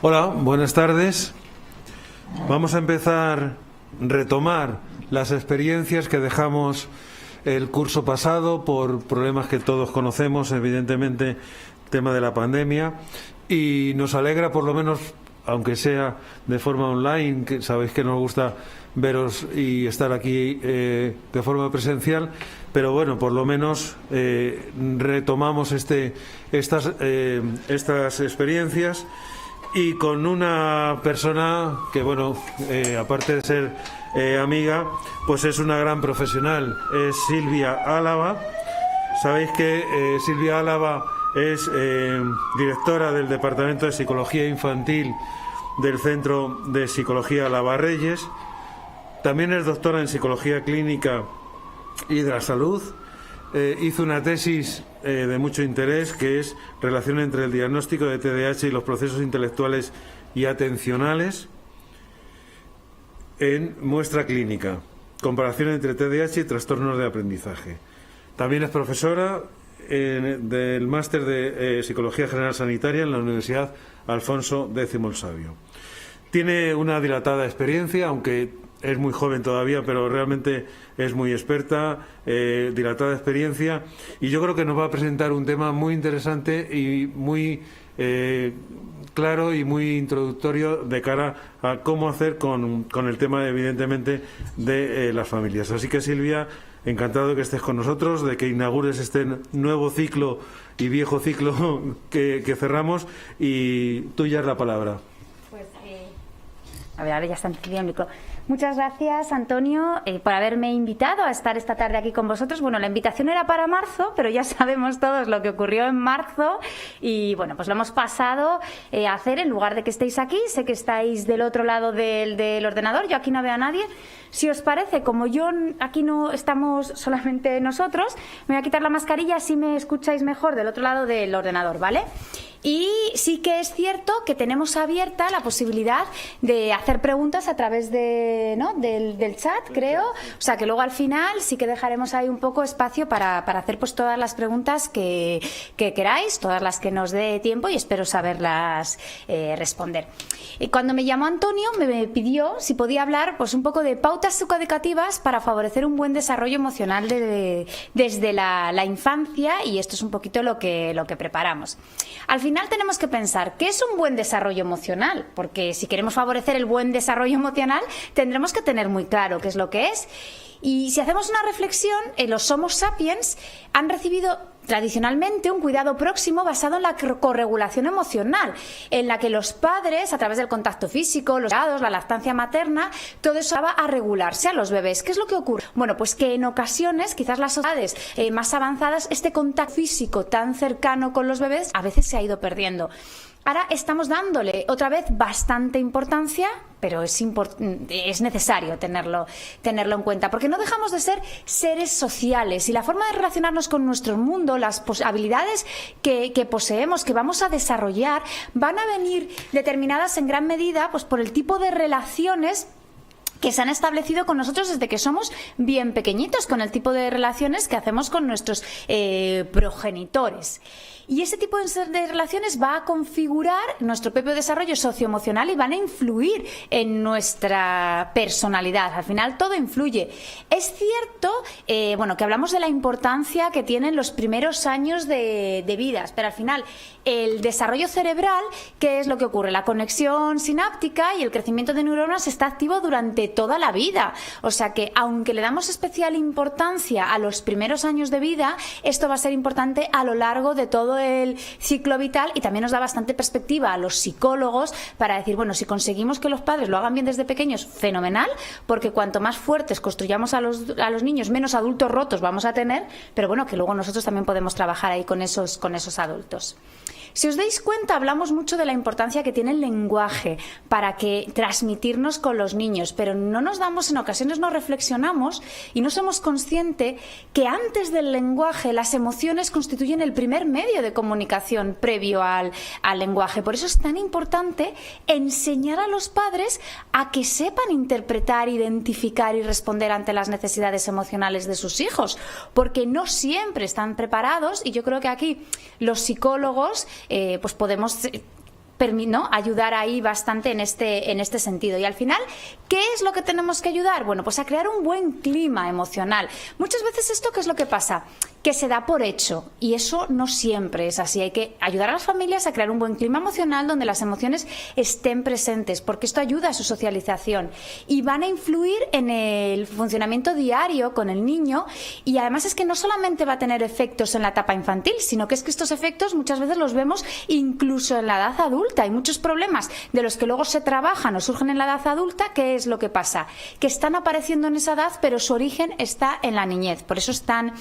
Hola, buenas tardes. Vamos a retomar las experiencias que dejamos el curso pasado por problemas que todos conocemos, evidentemente, tema de la pandemia, y nos alegra, por lo menos, aunque sea de forma online, que sabéis que nos gusta veros y estar aquí de forma presencial, pero bueno, por lo menos retomamos estas experiencias, y con una persona que, bueno, aparte de ser amiga, pues es una gran profesional. Es Silvia Álava. Sabéis que Silvia Álava es directora del Departamento de Psicología Infantil del Centro de Psicología Lavarreyes. También es doctora en Psicología Clínica y de la Salud. Hizo una tesis de mucho interés, que es relación entre el diagnóstico de TDAH y los procesos intelectuales y atencionales en muestra clínica, comparación entre TDAH y trastornos de aprendizaje. También es profesora del máster de Psicología General Sanitaria en la Universidad Alfonso X el Sabio. Tiene una dilatada experiencia, aunque es muy joven todavía, pero realmente es muy experta, dilatada experiencia, y yo creo que nos va a presentar un tema muy interesante y muy claro y muy introductorio de cara a cómo hacer con el tema, evidentemente, de las familias. Así que, Silvia, encantado de que estés con nosotros, de que inaugures este nuevo ciclo y viejo ciclo que cerramos, y tuya es la palabra. Pues, a ver, ahora ya está encendido el micro. Muchas gracias, Antonio, por haberme invitado a estar esta tarde aquí con vosotros. Bueno, la invitación era para marzo, pero ya sabemos todos lo que ocurrió en marzo y, bueno, pues lo hemos pasado a hacer en lugar de que estéis aquí. Sé que estáis del otro lado del ordenador, yo aquí no veo a nadie. Si os parece, como yo aquí no estamos solamente nosotros, me voy a quitar la mascarilla, así me escucháis mejor del otro lado del ordenador, ¿vale? Y sí que es cierto que tenemos abierta la posibilidad de hacer preguntas a través del chat, creo. O sea, que luego al final sí que dejaremos ahí un poco espacio para hacer pues todas las preguntas que queráis, todas las que nos dé tiempo, y espero saberlas responder. Cuando me llamó Antonio, me pidió si podía hablar pues un poco de pautas psicoeducativas para favorecer un buen desarrollo emocional desde la infancia, y esto es un poquito lo que preparamos. Al final tenemos que pensar ¿qué es un buen desarrollo emocional? Porque si queremos favorecer el buen desarrollo emocional tendremos que tener muy claro qué es lo que es. Y si hacemos una reflexión, los Homo sapiens han recibido tradicionalmente un cuidado próximo basado en la corregulación emocional, en la que los padres, a través del contacto físico, los cuidados, la lactancia materna, todo eso va a regularse a los bebés. ¿Qué es lo que ocurre? Bueno, pues que en ocasiones, quizás las sociedades más avanzadas, este contacto físico tan cercano con los bebés a veces se ha ido perdiendo. Ahora estamos dándole otra vez bastante importancia, pero es necesario tenerlo en cuenta, porque no dejamos de ser seres sociales, y la forma de relacionarnos con nuestro mundo, las habilidades que poseemos, que vamos a desarrollar, van a venir determinadas en gran medida pues por el tipo de relaciones que se han establecido con nosotros desde que somos bien pequeñitos, con el tipo de relaciones que hacemos con nuestros progenitores. Y ese tipo de relaciones va a configurar nuestro propio desarrollo socioemocional y van a influir en nuestra personalidad. Al final todo influye. Es cierto que hablamos de la importancia que tienen los primeros años de vida, pero al final el desarrollo cerebral, ¿qué es lo que ocurre? La conexión sináptica y el crecimiento de neuronas está activo durante toda la vida. O sea que, aunque le damos especial importancia a los primeros años de vida, esto va a ser importante a lo largo de todo el ciclo vital, y también nos da bastante perspectiva a los psicólogos para decir, bueno, si conseguimos que los padres lo hagan bien desde pequeños, fenomenal, porque cuanto más fuertes construyamos a los niños, menos adultos rotos vamos a tener, pero bueno, que luego nosotros también podemos trabajar ahí con esos adultos. Si os dais cuenta, hablamos mucho de la importancia que tiene el lenguaje para transmitirnos con los niños, pero no nos damos, en ocasiones no reflexionamos y no somos conscientes que antes del lenguaje las emociones constituyen el primer medio de comunicación previo al lenguaje. Por eso es tan importante enseñar a los padres a que sepan interpretar, identificar y responder ante las necesidades emocionales de sus hijos, porque no siempre están preparados, y yo creo que aquí los psicólogos pues podemos ¿no? Ayudar ahí bastante en este sentido. Y al final, ¿qué es lo que tenemos que ayudar? Bueno, pues a crear un buen clima emocional. Muchas veces esto, ¿qué es lo que pasa? Que se da por hecho, y eso no siempre es así. Hay que ayudar a las familias a crear un buen clima emocional donde las emociones estén presentes, porque esto ayuda a su socialización y van a influir en el funcionamiento diario con el niño. Y además es que no solamente va a tener efectos en la etapa infantil, sino que es que estos efectos muchas veces los vemos incluso en la edad adulta. Hay muchos problemas de los que luego se trabajan o surgen en la edad adulta. ¿Qué es lo que pasa? Que están apareciendo en esa edad, pero su origen está en la niñez. Por eso es tan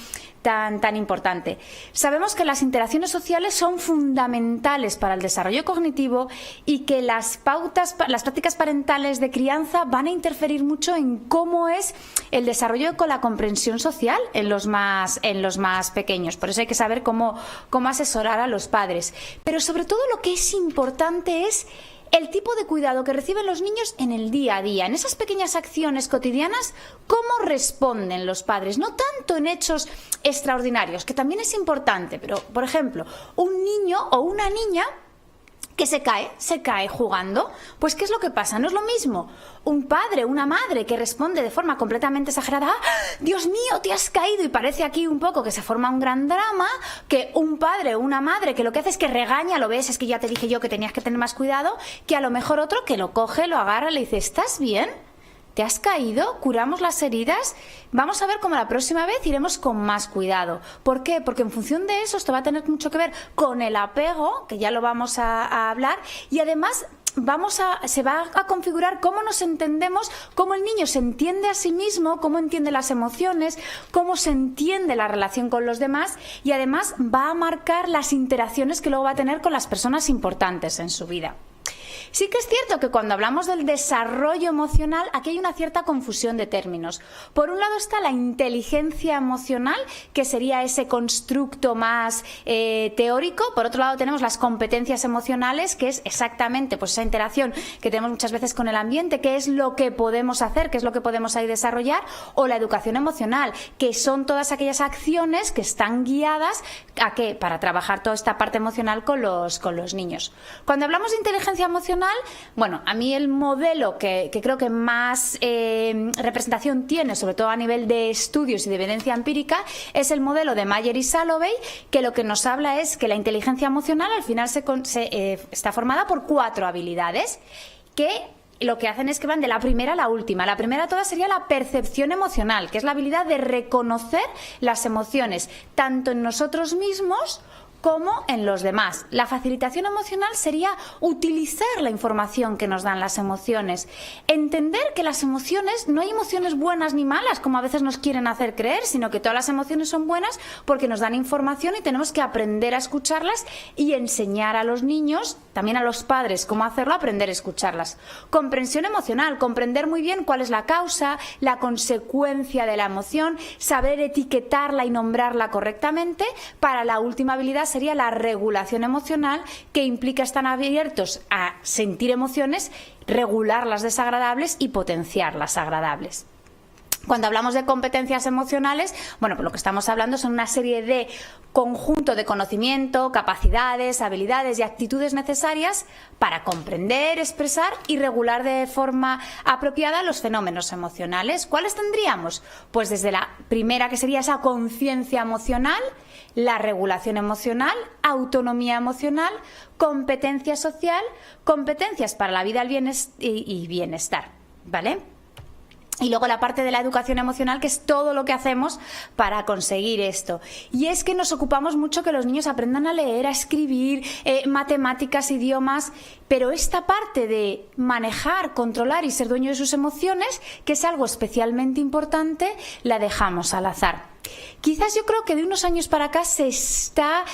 importante. Sabemos que las interacciones sociales son fundamentales para el desarrollo cognitivo y que las prácticas parentales de crianza van a interferir mucho en cómo es el desarrollo con la comprensión social en los más pequeños. Por eso hay que saber cómo asesorar a los padres. Pero sobre todo lo que es importante es el tipo de cuidado que reciben los niños en el día a día, en esas pequeñas acciones cotidianas, cómo responden los padres, no tanto en hechos extraordinarios, que también es importante, pero, por ejemplo, un niño o una niña que se cae jugando, pues ¿qué es lo que pasa? No es lo mismo un padre, una madre que responde de forma completamente exagerada, ¡ah, Dios mío, te has caído! Y parece aquí un poco que se forma un gran drama, que un padre o una madre que lo que hace es que regaña, lo ves, es que ya te dije yo que tenías que tener más cuidado, que a lo mejor otro que lo coge, lo agarra, le dice, ¿estás bien? ¿Te has caído? ¿Curamos las heridas? Vamos a ver cómo la próxima vez iremos con más cuidado. ¿Por qué? Porque en función de eso, esto va a tener mucho que ver con el apego, que ya lo vamos a hablar, y además se va a configurar cómo nos entendemos, cómo el niño se entiende a sí mismo, cómo entiende las emociones, cómo se entiende la relación con los demás, y además va a marcar las interacciones que luego va a tener con las personas importantes en su vida. Sí que es cierto que cuando hablamos del desarrollo emocional, aquí hay una cierta confusión de términos. Por un lado está la inteligencia emocional, que sería ese constructo más teórico. Por otro lado tenemos las competencias emocionales, que es exactamente pues esa interacción que tenemos muchas veces con el ambiente, qué es lo que podemos hacer, qué es lo que podemos ahí desarrollar, o la educación emocional, que son todas aquellas acciones que están guiadas ¿a qué? Para trabajar toda esta parte emocional con los niños. Cuando hablamos de inteligencia emocional, bueno, a mí el modelo que creo que más representación tiene, sobre todo a nivel de estudios y de evidencia empírica, es el modelo de Mayer y Salovey, que lo que nos habla es que la inteligencia emocional al final está formada por 4 habilidades que lo que hacen es que van de la primera a la última. La primera de todas sería la percepción emocional, que es la habilidad de reconocer las emociones, tanto en nosotros mismos como en los demás. La facilitación emocional sería utilizar la información que nos dan las emociones. Entender que las emociones, no hay emociones buenas ni malas, como a veces nos quieren hacer creer, sino que todas las emociones son buenas porque nos dan información y tenemos que aprender a escucharlas y enseñar a los niños, también a los padres, cómo hacerlo, aprender a escucharlas. Comprensión emocional, comprender muy bien cuál es la causa, la consecuencia de la emoción, saber etiquetarla y nombrarla correctamente. Para la última habilidad sería la regulación emocional, que implica estar abiertos a sentir emociones, regular las desagradables y potenciar las agradables. Cuando hablamos de competencias emocionales, bueno, pues lo que estamos hablando son una serie de conjunto de conocimiento, capacidades, habilidades y actitudes necesarias para comprender, expresar y regular de forma apropiada los fenómenos emocionales. ¿Cuáles tendríamos? Pues desde la primera, que sería esa conciencia emocional, la regulación emocional, autonomía emocional, competencia social, competencias para la vida y bienestar, ¿vale? Y luego la parte de la educación emocional, que es todo lo que hacemos para conseguir esto. Y es que nos ocupamos mucho que los niños aprendan a leer, a escribir, matemáticas, idiomas, pero esta parte de manejar, controlar y ser dueño de sus emociones, que es algo especialmente importante, la dejamos al azar. Quizás yo creo que de unos años para acá se está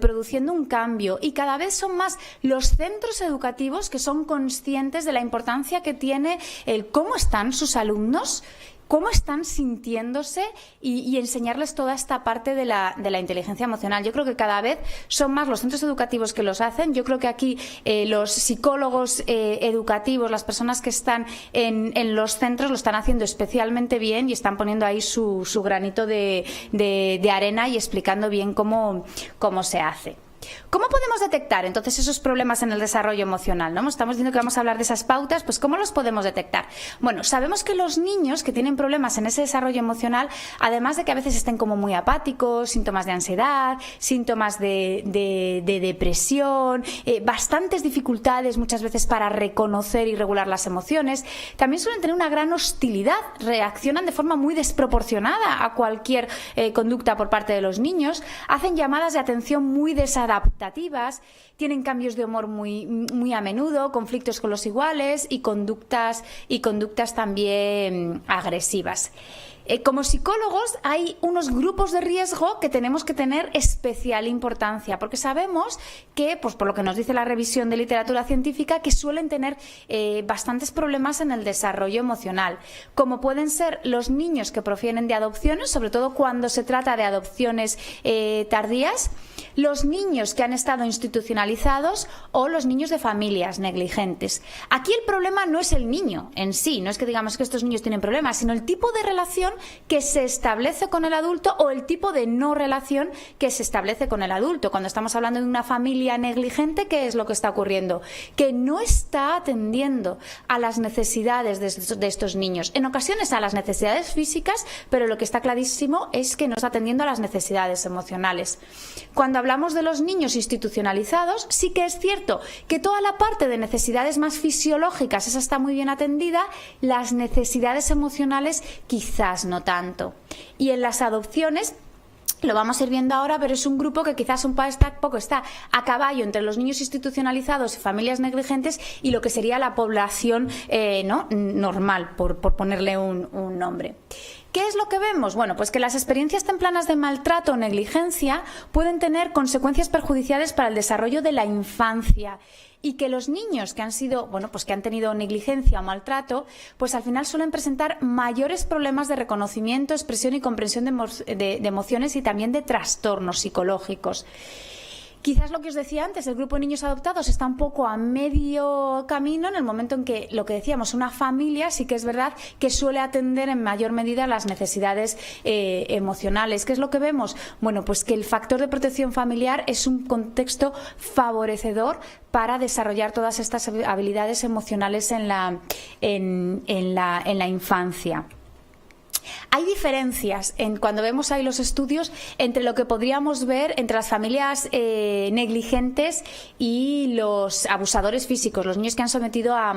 produciendo un cambio y cada vez son más los centros educativos que son conscientes de la importancia que tiene el cómo están sus alumnos, cómo están sintiéndose y enseñarles toda esta parte de la inteligencia emocional. Yo creo que cada vez son más los centros educativos que los hacen. Yo creo que aquí los psicólogos educativos, las personas que están en los centros, lo están haciendo especialmente bien y están poniendo ahí su granito de arena y explicando bien cómo se hace. ¿Cómo podemos detectar entonces esos problemas en el desarrollo emocional, ¿no? Estamos diciendo que vamos a hablar de esas pautas, pues ¿cómo los podemos detectar? Bueno, sabemos que los niños que tienen problemas en ese desarrollo emocional, además de que a veces estén como muy apáticos, síntomas de ansiedad, síntomas de depresión, bastantes dificultades muchas veces para reconocer y regular las emociones, también suelen tener una gran hostilidad, reaccionan de forma muy desproporcionada a cualquier conducta por parte de los niños, hacen llamadas de atención muy desadaptativas, tienen cambios de humor muy a menudo, conflictos con los iguales y conductas también agresivas. Como psicólogos hay unos grupos de riesgo que tenemos que tener especial importancia, porque sabemos que, pues por lo que nos dice la revisión de literatura científica, que suelen tener bastantes problemas en el desarrollo emocional, como pueden ser los niños que provienen de adopciones, sobre todo cuando se trata de adopciones tardías, los niños que han estado institucionalizados o los niños de familias negligentes. Aquí el problema no es el niño en sí, no es que digamos que estos niños tienen problemas, sino el tipo de relación que se establece con el adulto o el tipo de no relación que se establece con el adulto. Cuando estamos hablando de una familia negligente, ¿qué es lo que está ocurriendo? Que no está atendiendo a las necesidades de estos niños. En ocasiones a las necesidades físicas, pero lo que está clarísimo es que no está atendiendo a las necesidades emocionales. Cuando hablamos de los niños institucionalizados, sí que es cierto que toda la parte de necesidades más fisiológicas, esa está muy bien atendida, las necesidades emocionales quizás no tanto. Y en las adopciones, lo vamos a ir viendo ahora, pero es un grupo que quizás está a caballo entre los niños institucionalizados y familias negligentes y lo que sería la población normal, por ponerle un nombre. ¿Qué es lo que vemos? Bueno, pues que las experiencias tempranas de maltrato o negligencia pueden tener consecuencias perjudiciales para el desarrollo de la infancia. Y que los niños que han sido, que han tenido negligencia o maltrato, pues al final suelen presentar mayores problemas de reconocimiento, expresión y comprensión de emociones y también de trastornos psicológicos. Quizás lo que os decía antes, el grupo de niños adoptados está un poco a medio camino en el momento en que, lo que decíamos, una familia sí que es verdad que suele atender en mayor medida las necesidades emocionales. ¿Qué es lo que vemos? Bueno, pues que el factor de protección familiar es un contexto favorecedor para desarrollar todas estas habilidades emocionales en la infancia. Hay diferencias cuando vemos ahí los estudios entre lo que podríamos ver entre las familias negligentes y los abusadores físicos, los niños que han sometido a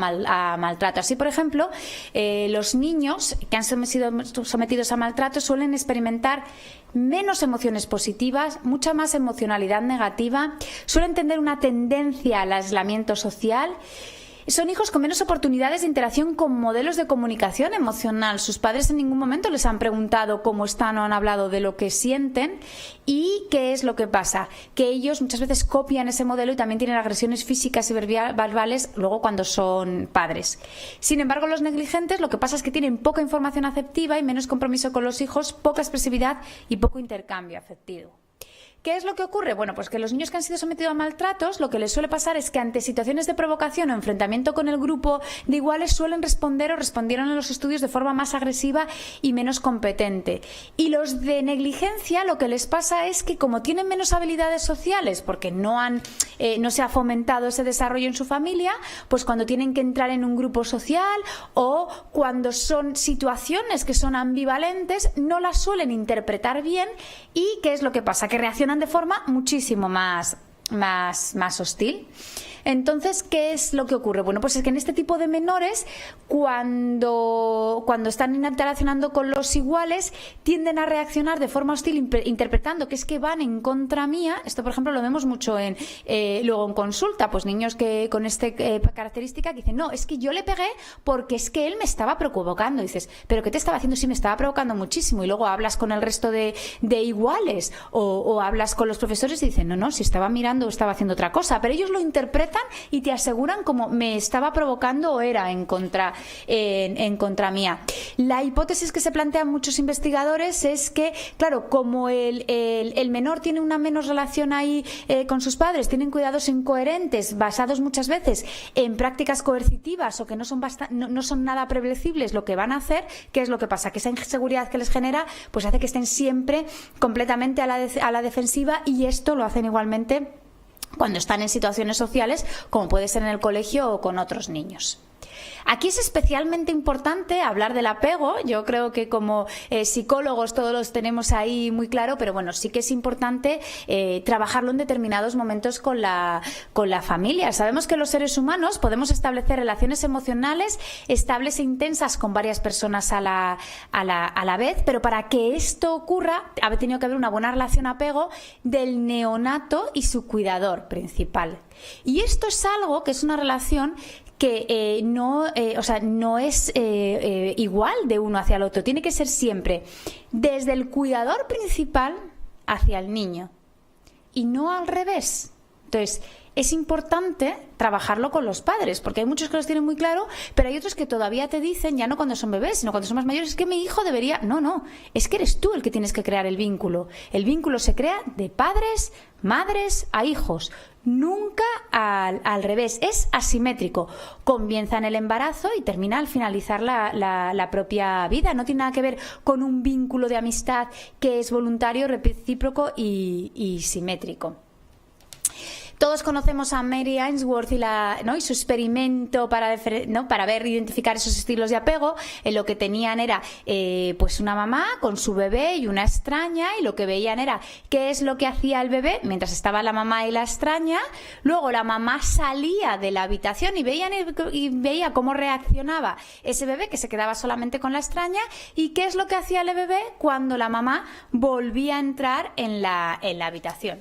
maltrato. Así, por ejemplo, los niños que han sido sometidos a maltrato suelen experimentar menos emociones positivas, mucha más emocionalidad negativa, suelen tener una tendencia al aislamiento social. Son hijos con menos oportunidades de interacción con modelos de comunicación emocional. Sus padres en ningún momento les han preguntado cómo están o han hablado de lo que sienten. ¿Y qué es lo que pasa? Que ellos muchas veces copian ese modelo y también tienen agresiones físicas y verbales luego cuando son padres. Sin embargo, los negligentes lo que pasa es que tienen poca información afectiva y menos compromiso con los hijos, poca expresividad y poco intercambio afectivo. ¿Qué es lo que ocurre? Bueno, pues que los niños que han sido sometidos a maltratos, lo que les suele pasar es que ante situaciones de provocación o enfrentamiento con el grupo de iguales suelen responder o respondieron en los estudios de forma más agresiva y menos competente. Y los de negligencia lo que les pasa es que como tienen menos habilidades sociales porque no se ha fomentado ese desarrollo en su familia, pues cuando tienen que entrar en un grupo social o cuando son situaciones que son ambivalentes no las suelen interpretar bien. ¿Y qué es lo que pasa? Que reaccionan de forma muchísimo más hostil. Entonces, ¿qué es lo que ocurre? Bueno, pues es que en este tipo de menores, cuando están interaccionando con los iguales, tienden a reaccionar de forma hostil, interpretando que es que van en contra mía. Esto, por ejemplo, lo vemos mucho luego en consulta, pues niños que con esta característica que dicen, no, es que yo le pegué porque es que él me estaba provocando. Y dices, ¿pero qué te estaba haciendo? Sí, me estaba provocando muchísimo. Y luego hablas con el resto de iguales o hablas con los profesores y dicen, no, si estaba mirando o estaba haciendo otra cosa. Pero ellos lo interpretan y te aseguran como me estaba provocando o era en contra mía. La hipótesis que se plantean muchos investigadores es que, claro, como el menor tiene una menos relación ahí con sus padres, tienen cuidados incoherentes basados muchas veces en prácticas coercitivas o que no son nada predecibles lo que van a hacer, ¿qué es lo que pasa? Que esa inseguridad que les genera pues hace que estén siempre completamente a la defensiva y esto lo hacen igualmente cuando están en situaciones sociales, como puede ser en el colegio o con otros niños. Aquí es especialmente importante hablar del apego. Yo creo que como psicólogos todos los tenemos ahí muy claro, pero bueno, sí que es importante trabajarlo en determinados momentos con la familia. Sabemos que los seres humanos podemos establecer relaciones emocionales estables e intensas con varias personas a la vez, pero para que esto ocurra ha tenido que haber una buena relación apego del neonato y su cuidador principal. Y esto es algo que es una relación que no es igual de uno hacia el otro. Tiene que ser siempre desde el cuidador principal hacia el niño y no al revés. Entonces, es importante trabajarlo con los padres, porque hay muchos que los tienen muy claro, pero hay otros que todavía te dicen, ya no cuando son bebés, sino cuando son más mayores, es que mi hijo debería... No, es que eres tú el que tienes que crear el vínculo. El vínculo se crea de padres, madres a hijos, nunca al revés, es asimétrico. Comienza en el embarazo y termina al finalizar la propia vida. No tiene nada que ver con un vínculo de amistad que es voluntario, recíproco y simétrico. Todos conocemos a Mary Ainsworth y su experimento para identificar esos estilos de apego. Lo que tenían era pues una mamá con su bebé y una extraña, y lo que veían era qué es lo que hacía el bebé mientras estaba la mamá y la extraña. Luego la mamá salía de la habitación y veía cómo reaccionaba ese bebé, que se quedaba solamente con la extraña, y qué es lo que hacía el bebé cuando la mamá volvía a entrar en la habitación.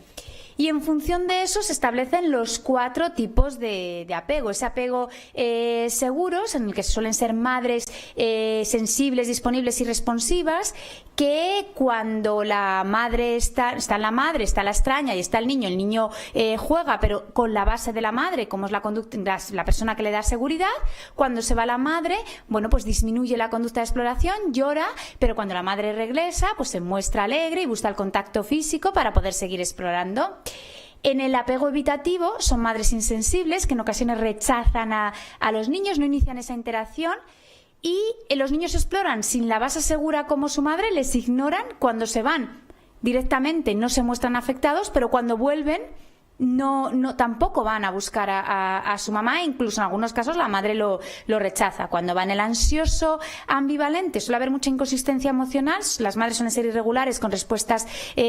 Y en función de eso se establecen los 4 tipos de apego. Ese apego seguros, en el que suelen ser madres sensibles, disponibles y responsivas, que cuando la madre está la madre, está la extraña y está el niño juega, pero con la base de la madre, como es la conducta, la persona que le da seguridad. Cuando se va la madre, bueno, pues disminuye la conducta de exploración, llora, pero cuando la madre regresa, pues se muestra alegre y busca el contacto físico para poder seguir explorando. En el apego evitativo son madres insensibles que en ocasiones rechazan a los niños, no inician esa interacción, y los niños exploran sin la base segura como su madre, les ignoran. Cuando se van directamente no se muestran afectados, pero cuando vuelven tampoco van a buscar a su mamá, incluso en algunos casos la madre lo rechaza. Cuando va en el ansioso ambivalente suele haber mucha inconsistencia emocional, las madres suelen ser irregulares con respuestas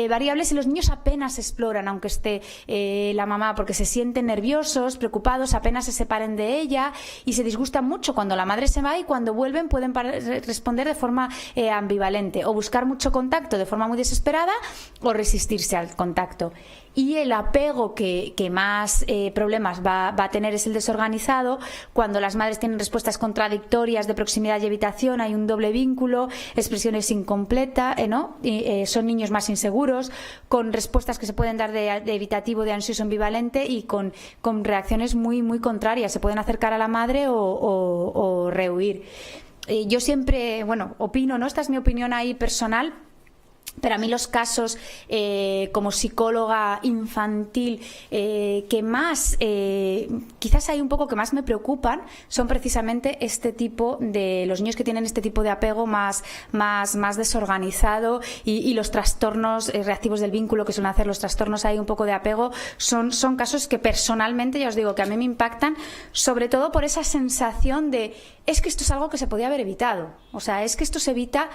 variables, y los niños apenas exploran aunque esté la mamá, porque se sienten nerviosos, preocupados, apenas se separen de ella, y se disgustan mucho cuando la madre se va, y cuando vuelven pueden responder de forma ambivalente, o buscar mucho contacto de forma muy desesperada, o resistirse al contacto. Y el apego que más problemas va a tener es el desorganizado, cuando las madres tienen respuestas contradictorias de proximidad y evitación, hay un doble vínculo, expresiones incompletas, son niños más inseguros, con respuestas que se pueden dar de evitativo, de ansioso ambivalente, y con reacciones muy, muy contrarias. Se pueden acercar a la madre o rehuir. Yo siempre, opino, esta es mi opinión ahí personal, pero a mí los casos como psicóloga infantil que más, quizás hay un poco que más me preocupan, son precisamente este tipo de los niños que tienen este tipo de apego más desorganizado, y los trastornos reactivos del vínculo que suelen hacer, los trastornos ahí un poco de apego, son casos que personalmente, ya os digo, que a mí me impactan, sobre todo por esa sensación de es que esto es algo que se podía haber evitado, o sea, es que esto se evita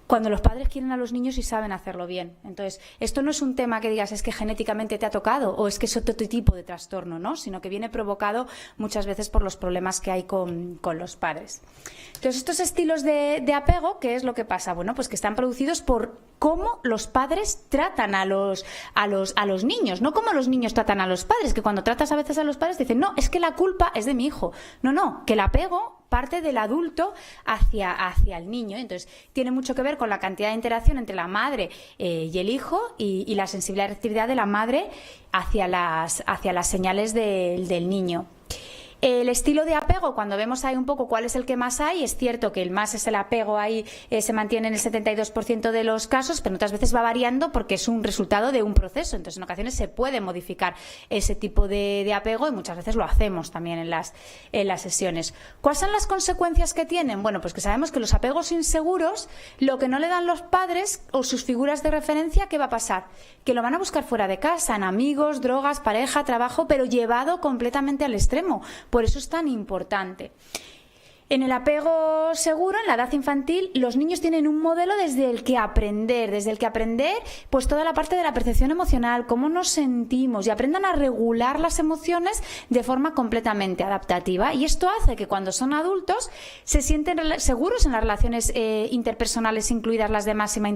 cuando los padres quieren a los niños y saben hacerlo bien. Entonces, esto no es un tema que digas es que genéticamente te ha tocado o es que es otro tipo de trastorno, ¿no? Sino que viene provocado muchas veces por los problemas que hay con los padres. Entonces, estos estilos de apego, ¿qué es lo que pasa? Bueno, pues que están producidos por cómo los padres tratan a los niños, no cómo los niños tratan a los padres, que cuando tratas a veces a los padres dicen, no, es que la culpa es de mi hijo. No, que el apego parte del adulto hacia el niño. Entonces, tiene mucho que ver con la cantidad de interacción entre la madre y el hijo, y la sensibilidad y reactividad de la madre hacia las señales del niño. El estilo de apego, cuando vemos ahí un poco cuál es el que más hay, es cierto que el más es el apego, ahí se mantiene en el 72% de los casos, pero otras veces va variando porque es un resultado de un proceso. Entonces, en ocasiones se puede modificar ese tipo de apego y muchas veces lo hacemos también en las sesiones. ¿Cuáles son las consecuencias que tienen? Bueno, pues que sabemos que los apegos inseguros, lo que no le dan los padres o sus figuras de referencia, ¿qué va a pasar? Que lo van a buscar fuera de casa, en amigos, drogas, pareja, trabajo, pero llevado completamente al extremo. Por eso es tan importante. En el apego seguro, en la edad infantil, los niños tienen un modelo desde el que aprender, pues toda la parte de la percepción emocional, cómo nos sentimos, y aprendan a regular las emociones de forma completamente adaptativa. Y esto hace que cuando son adultos se sienten seguros en las relaciones interpersonales, incluidas las de máxima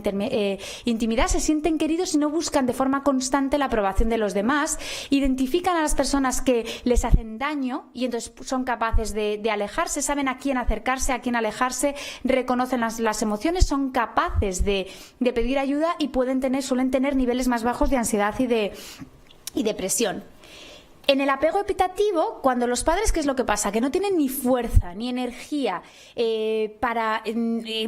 intimidad, se sienten queridos y no buscan de forma constante la aprobación de los demás, identifican a las personas que les hacen daño y entonces son capaces de alejarse, saben a quién acercarse, a quién alejarse, reconocen las emociones, son capaces de pedir ayuda y suelen tener niveles más bajos de ansiedad y depresión. En el apego evitativo, cuando los padres, ¿qué es lo que pasa? Que no tienen ni fuerza ni energía para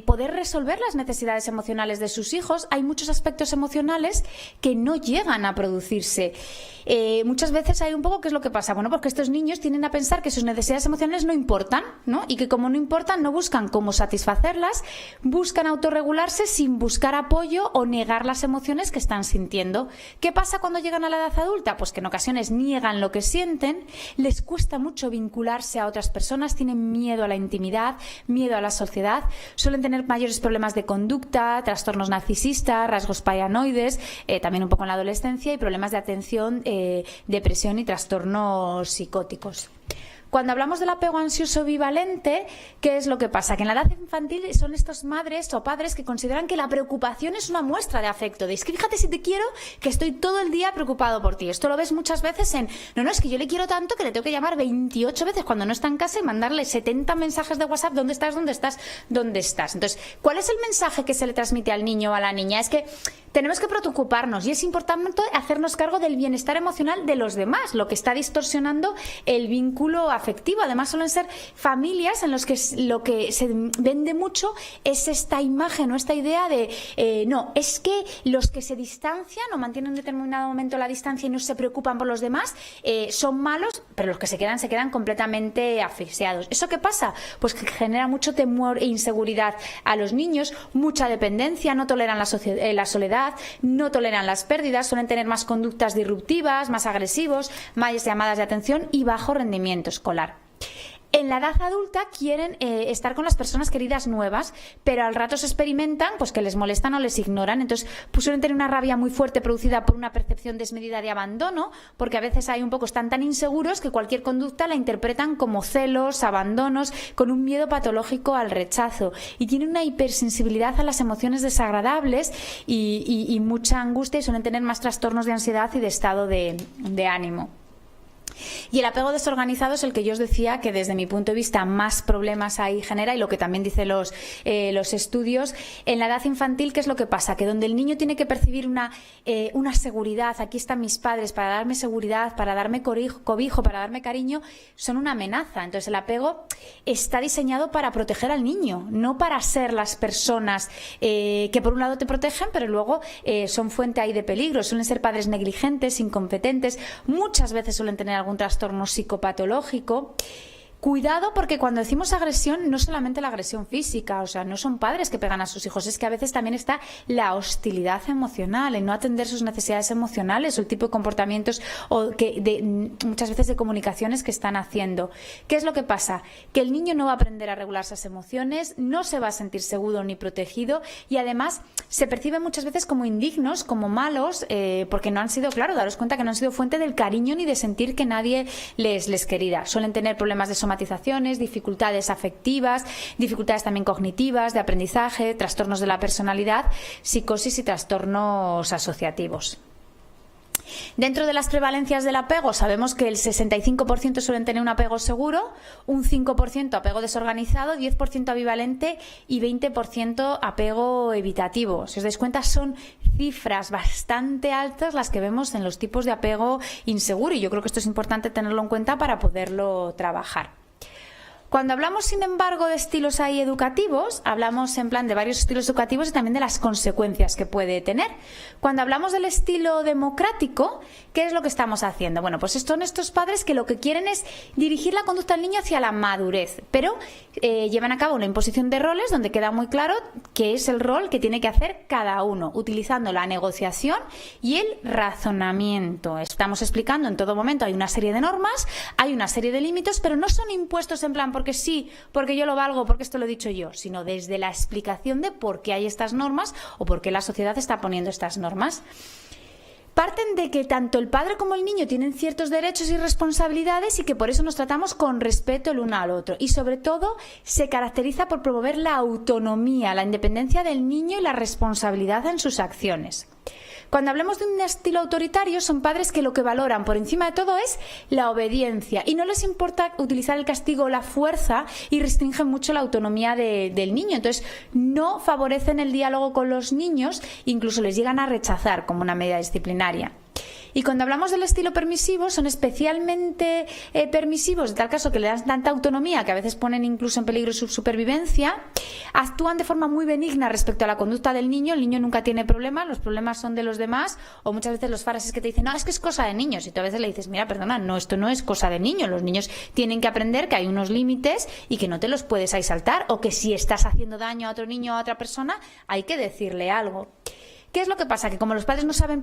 poder resolver las necesidades emocionales de sus hijos, hay muchos aspectos emocionales que no llegan a producirse. Muchas veces hay un poco, ¿qué es lo que pasa? Bueno, porque estos niños tienden a pensar que sus necesidades emocionales no importan, ¿no? Y que como no importan, no buscan cómo satisfacerlas, buscan autorregularse sin buscar apoyo o negar las emociones que están sintiendo. ¿Qué pasa cuando llegan a la edad adulta? Pues que en ocasiones niegan lo que sienten, les cuesta mucho vincularse a otras personas, tienen miedo a la intimidad, miedo a la sociedad, suelen tener mayores problemas de conducta, trastornos narcisistas, rasgos paranoides, también un poco en la adolescencia, y problemas de atención, depresión y trastornos psicóticos. Cuando hablamos del apego ansioso bivalente, ¿qué es lo que pasa? Que en la edad infantil son estas madres o padres que consideran que la preocupación es una muestra de afecto. Es que fíjate si te quiero, que estoy todo el día preocupado por ti. Esto lo ves muchas veces no, es que yo le quiero tanto que le tengo que llamar 28 veces cuando no está en casa y mandarle 70 mensajes de WhatsApp, ¿dónde estás? ¿Dónde estás? ¿Dónde estás? Entonces, ¿cuál es el mensaje que se le transmite al niño o a la niña? Es que tenemos que preocuparnos y es importante hacernos cargo del bienestar emocional de los demás, lo que está distorsionando el vínculo afectivo. Además, suelen ser familias en las que lo que se vende mucho es esta imagen o esta idea de no, es que los que se distancian o mantienen en determinado momento la distancia y no se preocupan por los demás son malos, pero los que se quedan completamente asfixiados. ¿Eso qué pasa? Pues que genera mucho temor e inseguridad a los niños, mucha dependencia, no toleran la soledad, no toleran las pérdidas, suelen tener más conductas disruptivas, más agresivos, más llamadas de atención y bajo rendimiento escolar. En la edad adulta quieren estar con las personas queridas nuevas, pero al rato se experimentan pues que les molestan o les ignoran. Entonces pues suelen tener una rabia muy fuerte producida por una percepción desmedida de abandono, porque a veces están tan inseguros que cualquier conducta la interpretan como celos, abandonos, con un miedo patológico al rechazo. Y tienen una hipersensibilidad a las emociones desagradables y mucha angustia, y suelen tener más trastornos de ansiedad y de estado de ánimo. Y el apego desorganizado es el que yo os decía que desde mi punto de vista más problemas ahí genera, y lo que también dicen los estudios. En la edad infantil, ¿qué es lo que pasa? Que donde el niño tiene que percibir una seguridad, aquí están mis padres para darme seguridad, para darme cobijo, para darme cariño, son una amenaza. Entonces el apego está diseñado para proteger al niño, no para ser las personas que por un lado te protegen, pero luego son fuente ahí de peligro. Suelen ser padres negligentes, incompetentes, muchas veces suelen tener algún trastorno psicopatológico. Cuidado, porque cuando decimos agresión, no solamente la agresión física, o sea, no son padres que pegan a sus hijos, es que a veces también está la hostilidad emocional, el no atender sus necesidades emocionales o el tipo de comportamientos muchas veces de comunicaciones que están haciendo. ¿Qué es lo que pasa? Que el niño no va a aprender a regular esas emociones, no se va a sentir seguro ni protegido, y además se perciben muchas veces como indignos, como malos, porque no han sido, claro, daros cuenta que no han sido fuente del cariño ni de sentir que nadie les quería. Suelen tener problemas de somatizaciones, dificultades afectivas, dificultades también cognitivas, de aprendizaje, trastornos de la personalidad, psicosis y trastornos asociativos. Dentro de las prevalencias del apego sabemos que el 65% suelen tener un apego seguro, un 5% apego desorganizado, 10% ambivalente y 20% apego evitativo. Si os dais cuenta, son cifras bastante altas las que vemos en los tipos de apego inseguro, y yo creo que esto es importante tenerlo en cuenta para poderlo trabajar. Cuando hablamos, sin embargo, de estilos ahí educativos, hablamos en plan de varios estilos educativos y también de las consecuencias que puede tener. Cuando hablamos del estilo democrático, ¿qué es lo que estamos haciendo? Bueno, pues son estos padres que lo que quieren es dirigir la conducta del niño hacia la madurez, pero llevan a cabo una imposición de roles donde queda muy claro qué es el rol que tiene que hacer cada uno, utilizando la negociación y el razonamiento. Estamos explicando en todo momento, hay una serie de normas, hay una serie de límites, pero no son impuestos en plan porque sí, porque yo lo valgo, porque esto lo he dicho yo, sino desde la explicación de por qué hay estas normas o por qué la sociedad está poniendo estas normas. Parten de que tanto el padre como el niño tienen ciertos derechos y responsabilidades y que por eso nos tratamos con respeto el uno al otro. Y sobre todo se caracteriza por promover la autonomía, la independencia del niño y la responsabilidad en sus acciones. Cuando hablamos de un estilo autoritario, son padres que lo que valoran por encima de todo es la obediencia y no les importa utilizar el castigo o la fuerza y restringen mucho la autonomía del niño. Entonces, no favorecen el diálogo con los niños, incluso les llegan a rechazar como una medida disciplinaria. Y cuando hablamos del estilo permisivo, son especialmente permisivos, de tal caso que le dan tanta autonomía que a veces ponen incluso en peligro su supervivencia, actúan de forma muy benigna respecto a la conducta del niño, el niño nunca tiene problemas, los problemas son de los demás, o muchas veces los frases que te dicen, no, es que es cosa de niños, y tú a veces le dices, mira, perdona, no, esto no es cosa de niños, los niños tienen que aprender que hay unos límites y que no te los puedes ahí saltar, o que si estás haciendo daño a otro niño o a otra persona, hay que decirle algo. ¿Qué es lo que pasa? Que como los padres no saben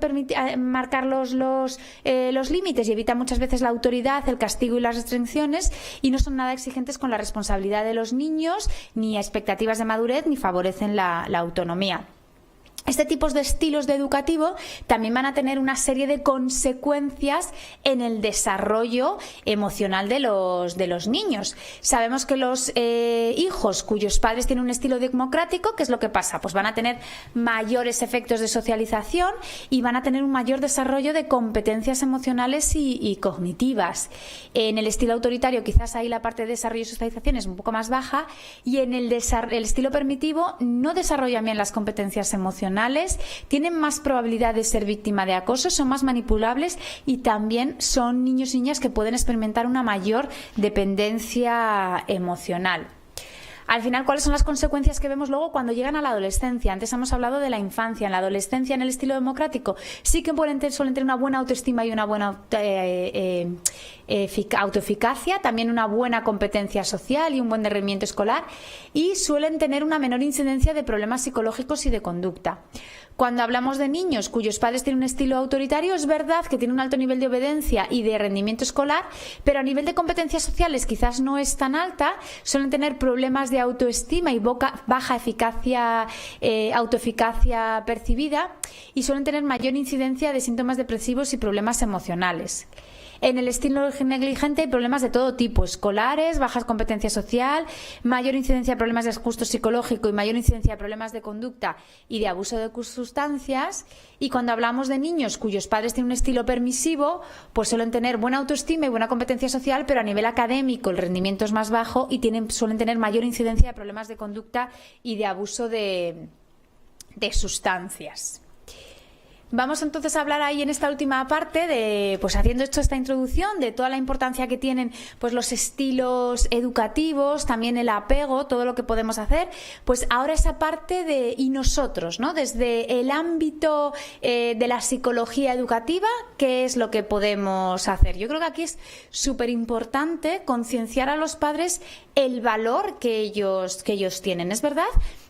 marcar los límites y evitan muchas veces la autoridad, el castigo y las restricciones y no son nada exigentes con la responsabilidad de los niños, ni a expectativas de madurez, ni favorecen la autonomía. Este tipo de estilos de educativo también van a tener una serie de consecuencias en el desarrollo emocional de los niños. Sabemos que los hijos cuyos padres tienen un estilo democrático, ¿qué es lo que pasa? Pues van a tener mayores efectos de socialización y van a tener un mayor desarrollo de competencias emocionales y cognitivas. En el estilo autoritario quizás ahí la parte de desarrollo y socialización es un poco más baja y en el estilo permitivo no desarrollan bien las competencias emocionales, tienen más probabilidad de ser víctima de acoso, son más manipulables y también son niños y niñas que pueden experimentar una mayor dependencia emocional. Al final, ¿cuáles son las consecuencias que vemos luego cuando llegan a la adolescencia? Antes hemos hablado de la infancia. En la adolescencia, en el estilo democrático, sí que suelen tener una buena autoestima y una buena autoeficacia, también una buena competencia social y un buen rendimiento escolar, y suelen tener una menor incidencia de problemas psicológicos y de conducta. Cuando hablamos de niños cuyos padres tienen un estilo autoritario, es verdad que tienen un alto nivel de obediencia y de rendimiento escolar, pero a nivel de competencias sociales quizás no es tan alta, suelen tener problemas de autoestima y baja eficacia, autoeficacia percibida, y suelen tener mayor incidencia de síntomas depresivos y problemas emocionales. En el estilo negligente hay problemas de todo tipo, escolares, baja competencia social, mayor incidencia de problemas de ajuste psicológico y mayor incidencia de problemas de conducta y de abuso de sustancias. Y cuando hablamos de niños cuyos padres tienen un estilo permisivo, pues suelen tener buena autoestima y buena competencia social, pero a nivel académico el rendimiento es más bajo y suelen tener mayor incidencia de problemas de conducta y de abuso de sustancias. Vamos entonces a hablar ahí en esta última parte de, pues haciendo esta introducción de toda la importancia que tienen pues los estilos educativos, también el apego, todo lo que podemos hacer. Pues ahora esa parte de y nosotros, ¿no? Desde el ámbito de la psicología educativa, ¿qué es lo que podemos hacer? Yo creo que aquí es súper importante concienciar a los padres el valor que ellos tienen. Es verdad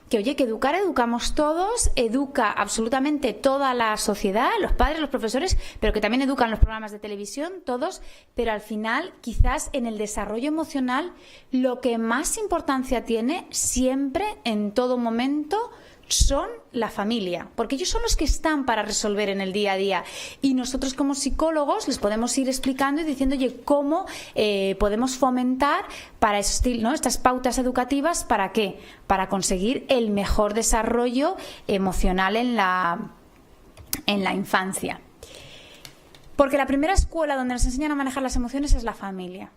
que, oye, que educamos todos, educa absolutamente toda la sociedad, los padres, los profesores, pero que también educan los programas de televisión, todos, pero al final, quizás en el desarrollo emocional, lo que más importancia tiene siempre, en todo momento, son la familia, porque ellos son los que están para resolver en el día a día y nosotros como psicólogos les podemos ir explicando y diciendo, oye, cómo podemos fomentar para estas pautas educativas, ¿para qué? Para conseguir el mejor desarrollo emocional en la infancia. Porque la primera escuela donde nos enseñan a manejar las emociones es la familia.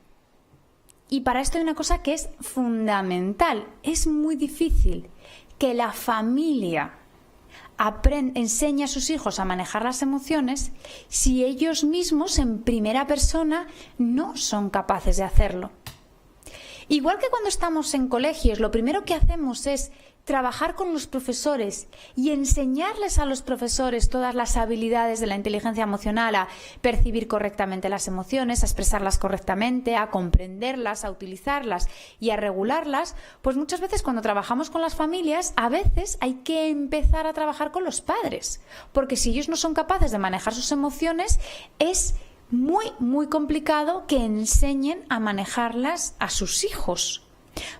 Y para esto hay una cosa que es fundamental. Es muy difícil que la familia enseñe a sus hijos a manejar las emociones si ellos mismos en primera persona no son capaces de hacerlo. Igual que cuando estamos en colegios, lo primero que hacemos es trabajar con los profesores y enseñarles a los profesores todas las habilidades de la inteligencia emocional, a percibir correctamente las emociones, a expresarlas correctamente, a comprenderlas, a utilizarlas y a regularlas, pues muchas veces cuando trabajamos con las familias, a veces hay que empezar a trabajar con los padres, porque si ellos no son capaces de manejar sus emociones, es muy, muy complicado que enseñen a manejarlas a sus hijos.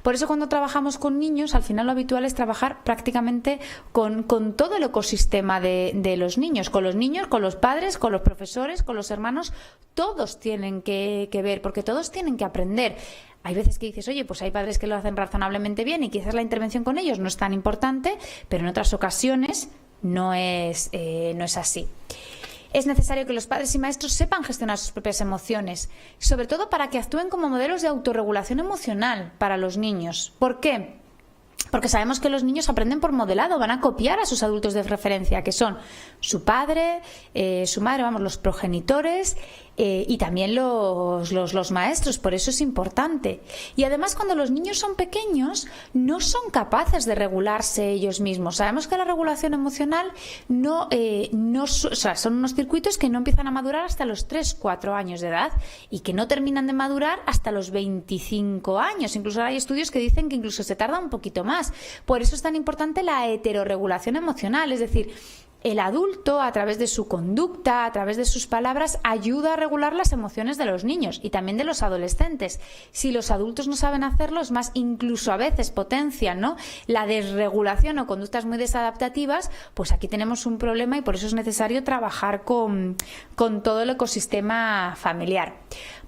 Por eso cuando trabajamos con niños, al final lo habitual es trabajar prácticamente con todo el ecosistema de los niños, con los padres, con los profesores, con los hermanos. Todos tienen que ver, porque todos tienen que aprender. Hay veces que dices, oye, pues hay padres que lo hacen razonablemente bien y quizás la intervención con ellos no es tan importante, pero en otras ocasiones no es así. Es necesario que los padres y maestros sepan gestionar sus propias emociones, sobre todo para que actúen como modelos de autorregulación emocional para los niños. ¿Por qué? Porque sabemos que los niños aprenden por modelado, van a copiar a sus adultos de referencia, que son su padre, su madre, los progenitores y también los maestros. Por eso es importante. Y además, cuando los niños son pequeños, no son capaces de regularse ellos mismos. Sabemos que la regulación emocional son unos circuitos que no empiezan a madurar hasta los 3-4 años de edad y que no terminan de madurar hasta los 25 años. Incluso hay estudios que dicen que incluso se tarda un poquito más. Por eso es tan importante la heterorregulación emocional, es decir, el adulto, a través de su conducta, a través de sus palabras, ayuda a regular las emociones de los niños y también de los adolescentes. Si los adultos no saben hacerlo, es más, incluso a veces potencian, ¿no?, la desregulación o conductas muy desadaptativas, pues aquí tenemos un problema y por eso es necesario trabajar con todo el ecosistema familiar.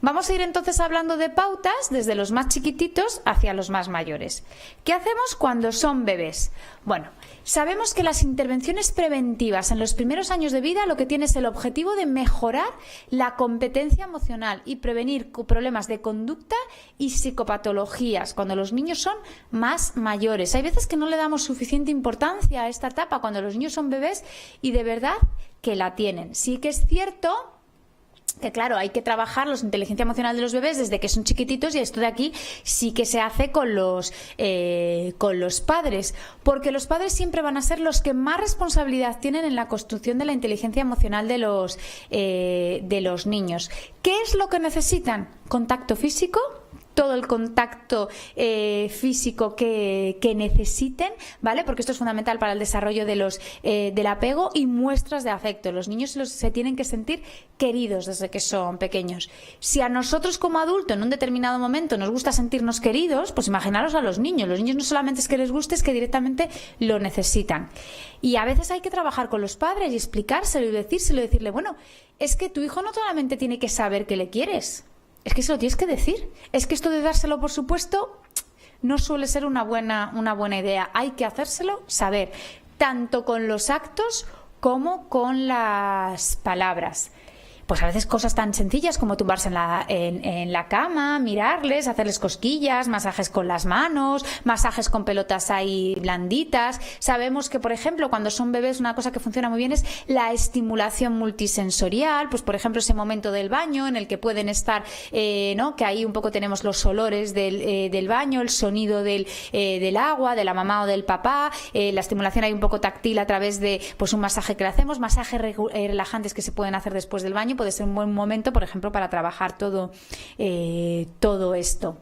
Vamos a ir entonces hablando de pautas desde los más chiquititos hacia los más mayores. ¿Qué hacemos cuando son bebés? Bueno, sabemos que las intervenciones preventivas en los primeros años de vida lo que tiene es el objetivo de mejorar la competencia emocional y prevenir problemas de conducta y psicopatologías cuando los niños son más mayores. Hay veces que no le damos suficiente importancia a esta etapa cuando los niños son bebés y de verdad que la tienen. Sí que es cierto que claro, hay que trabajar la inteligencia emocional de los bebés desde que son chiquititos y esto de aquí sí que se hace con los padres, porque los padres siempre van a ser los que más responsabilidad tienen en la construcción de la inteligencia emocional de los niños. ¿Qué es lo que necesitan? Contacto físico, todo el contacto físico que necesiten, ¿vale? Porque esto es fundamental para el desarrollo del apego y muestras de afecto. Los niños se tienen que sentir queridos desde que son pequeños. Si a nosotros como adultos en un determinado momento nos gusta sentirnos queridos, pues imaginaros a los niños. Los niños no solamente es que les guste, es que directamente lo necesitan. Y a veces hay que trabajar con los padres y explicárselo y decirle, bueno, es que tu hijo no solamente tiene que saber que le quieres, es que se lo tienes que decir. Es que esto de dárselo por supuesto no suele ser una buena idea. Hay que hacérselo saber, tanto con los actos como con las palabras. Pues a veces cosas tan sencillas como tumbarse en la cama, mirarles, hacerles cosquillas, masajes con las manos, masajes con pelotas ahí blanditas. Sabemos que, por ejemplo, cuando son bebés una cosa que funciona muy bien es la estimulación multisensorial, pues por ejemplo ese momento del baño en el que pueden estar, ¿no?, que ahí un poco tenemos los olores del baño, el sonido del agua, de la mamá o del papá, la estimulación ahí un poco táctil a través de pues un masaje que le hacemos, masajes relajantes que se pueden hacer después del baño. Puede ser un buen momento, por ejemplo, para trabajar todo esto.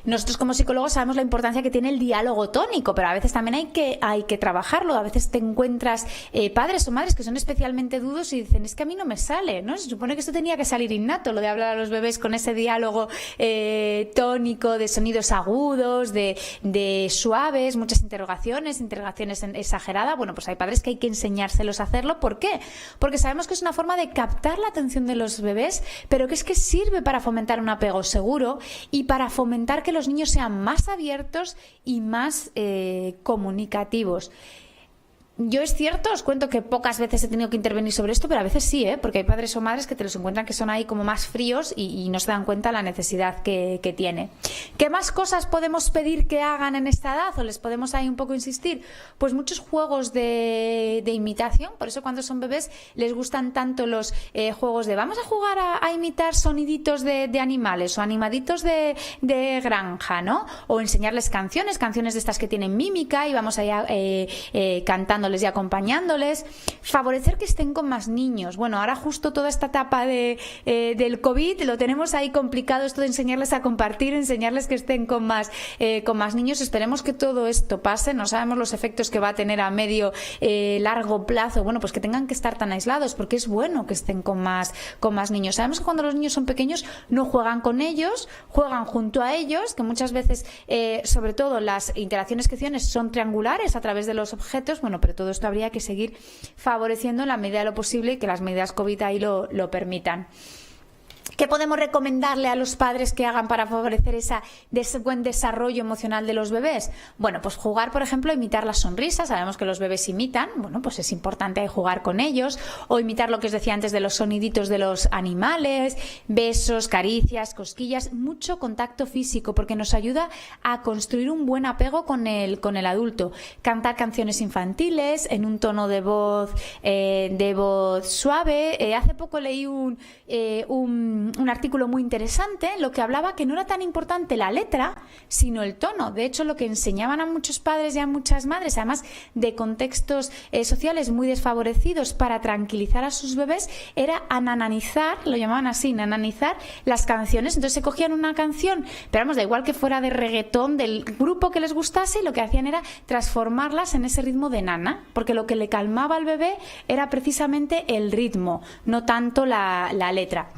Nosotros como psicólogos sabemos la importancia que tiene el diálogo tónico, pero a veces también hay que trabajarlo. A veces te encuentras padres o madres que son especialmente dudos y dicen, es que a mí no me sale, ¿no? Se supone que esto tenía que salir innato, lo de hablar a los bebés con ese diálogo tónico, de sonidos agudos, de suaves, muchas interrogaciones exageradas. Bueno, pues hay padres que hay que enseñárselos a hacerlo. ¿Por qué? Porque sabemos que es una forma de captar la atención de los bebés, pero que es que sirve para fomentar un apego seguro y para fomentar que los niños sean más abiertos y más comunicativos. Yo es cierto, os cuento que pocas veces he tenido que intervenir sobre esto, pero a veces sí, porque hay padres o madres que te los encuentran que son ahí como más fríos y no se dan cuenta la necesidad que tiene. ¿Qué más cosas podemos pedir que hagan en esta edad o les podemos ahí un poco insistir? Pues muchos juegos de imitación, por eso cuando son bebés les gustan tanto los juegos de vamos a jugar a imitar soniditos de animales o animaditos de granja, ¿no? O enseñarles canciones de estas que tienen mímica y vamos allá cantándoles y acompañándoles, favorecer que estén con más niños. Bueno, ahora justo toda esta etapa del COVID lo tenemos ahí complicado, esto de enseñarles a compartir, enseñarles que estén con más niños. Esperemos que todo esto pase, no sabemos los efectos que va a tener a medio largo plazo, bueno, pues que tengan que estar tan aislados, porque es bueno que estén con más niños. Sabemos que cuando los niños son pequeños no juegan con ellos, juegan junto a ellos, que muchas veces, sobre todo las interacciones que tienen son triangulares a través de los objetos, bueno, pero todo esto habría que seguir favoreciendo en la medida de lo posible y que las medidas COVID ahí lo permitan. ¿Qué podemos recomendarle a los padres que hagan para favorecer ese buen desarrollo emocional de los bebés? Bueno, pues jugar, por ejemplo, a imitar las sonrisas. Sabemos que los bebés imitan, bueno, pues es importante jugar con ellos, o imitar lo que os decía antes de los soniditos de los animales, besos, caricias, cosquillas, mucho contacto físico, porque nos ayuda a construir un buen apego con el adulto. Cantar canciones infantiles en un tono de voz suave. Hace poco leí un artículo muy interesante en lo que hablaba que no era tan importante la letra, sino el tono. De hecho, lo que enseñaban a muchos padres y a muchas madres, además de contextos sociales muy desfavorecidos, para tranquilizar a sus bebés, era ananizar, lo llamaban así, nananizar las canciones. Entonces se cogían una canción, pero vamos, da igual que fuera de reggaetón, del grupo que les gustase, y lo que hacían era transformarlas en ese ritmo de nana, porque lo que le calmaba al bebé era precisamente el ritmo, no tanto la letra.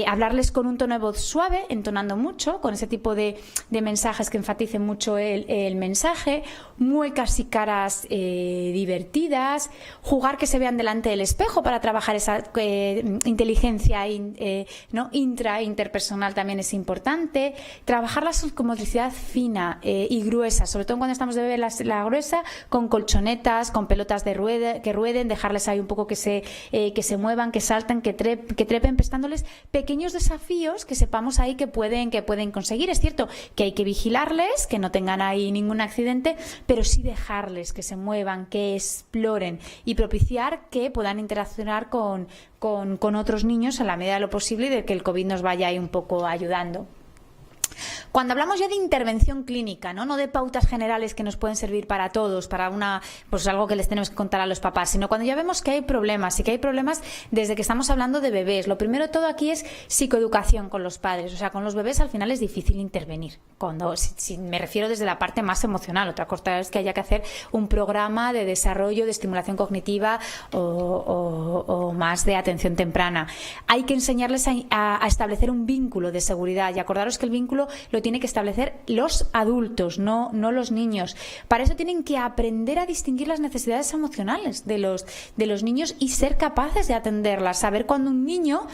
Hablarles con un tono de voz suave, entonando mucho, con ese tipo de mensajes que enfaticen mucho el mensaje, muecas y caras divertidas, jugar que se vean delante del espejo para trabajar esa inteligencia interpersonal también es importante, trabajar la psicomotricidad fina y gruesa, sobre todo cuando estamos de bebé, la gruesa, con colchonetas, con pelotas que rueden, dejarles ahí un poco que se muevan, que salten, que trepen, prestándoles pequeños desafíos que sepamos ahí que pueden conseguir. Es cierto que hay que vigilarles, que no tengan ahí ningún accidente, pero sí dejarles que se muevan, que exploren y propiciar que puedan interaccionar con otros niños en la medida de lo posible y de que el COVID nos vaya ahí un poco ayudando. Cuando hablamos ya de intervención clínica, no de pautas generales que nos pueden servir para todos, para pues algo que les tenemos que contar a los papás, sino cuando ya vemos que hay problemas, y que hay problemas desde que estamos hablando de bebés. Lo primero de todo aquí es psicoeducación con los padres. O sea, con los bebés al final es difícil intervenir. Si me refiero desde la parte más emocional. Otra cosa es que haya que hacer un programa de desarrollo, de estimulación cognitiva o más de atención temprana. Hay que enseñarles a establecer un vínculo de seguridad, y acordaros que el vínculo lo tienen que establecer los adultos, no los niños. Para eso tienen que aprender a distinguir las necesidades emocionales de los niños y ser capaces de atenderlas. Saber cuando un niño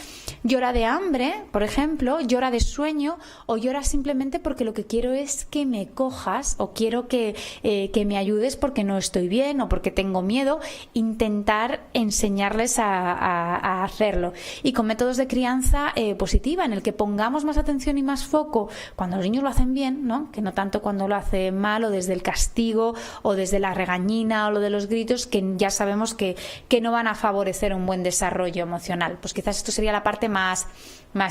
llora de hambre, por ejemplo, llora de sueño, o llora simplemente porque lo que quiero es que me cojas, o quiero que me ayudes porque no estoy bien o porque tengo miedo. Intentar enseñarles a hacerlo. Y con métodos de crianza positiva, en el que pongamos más atención y más foco cuando los niños lo hacen bien, que no tanto cuando lo hacen mal, o desde el castigo, o desde la regañina, o lo de los gritos, que ya sabemos que no van a favorecer un buen desarrollo emocional. Pues quizás esto sería la parte más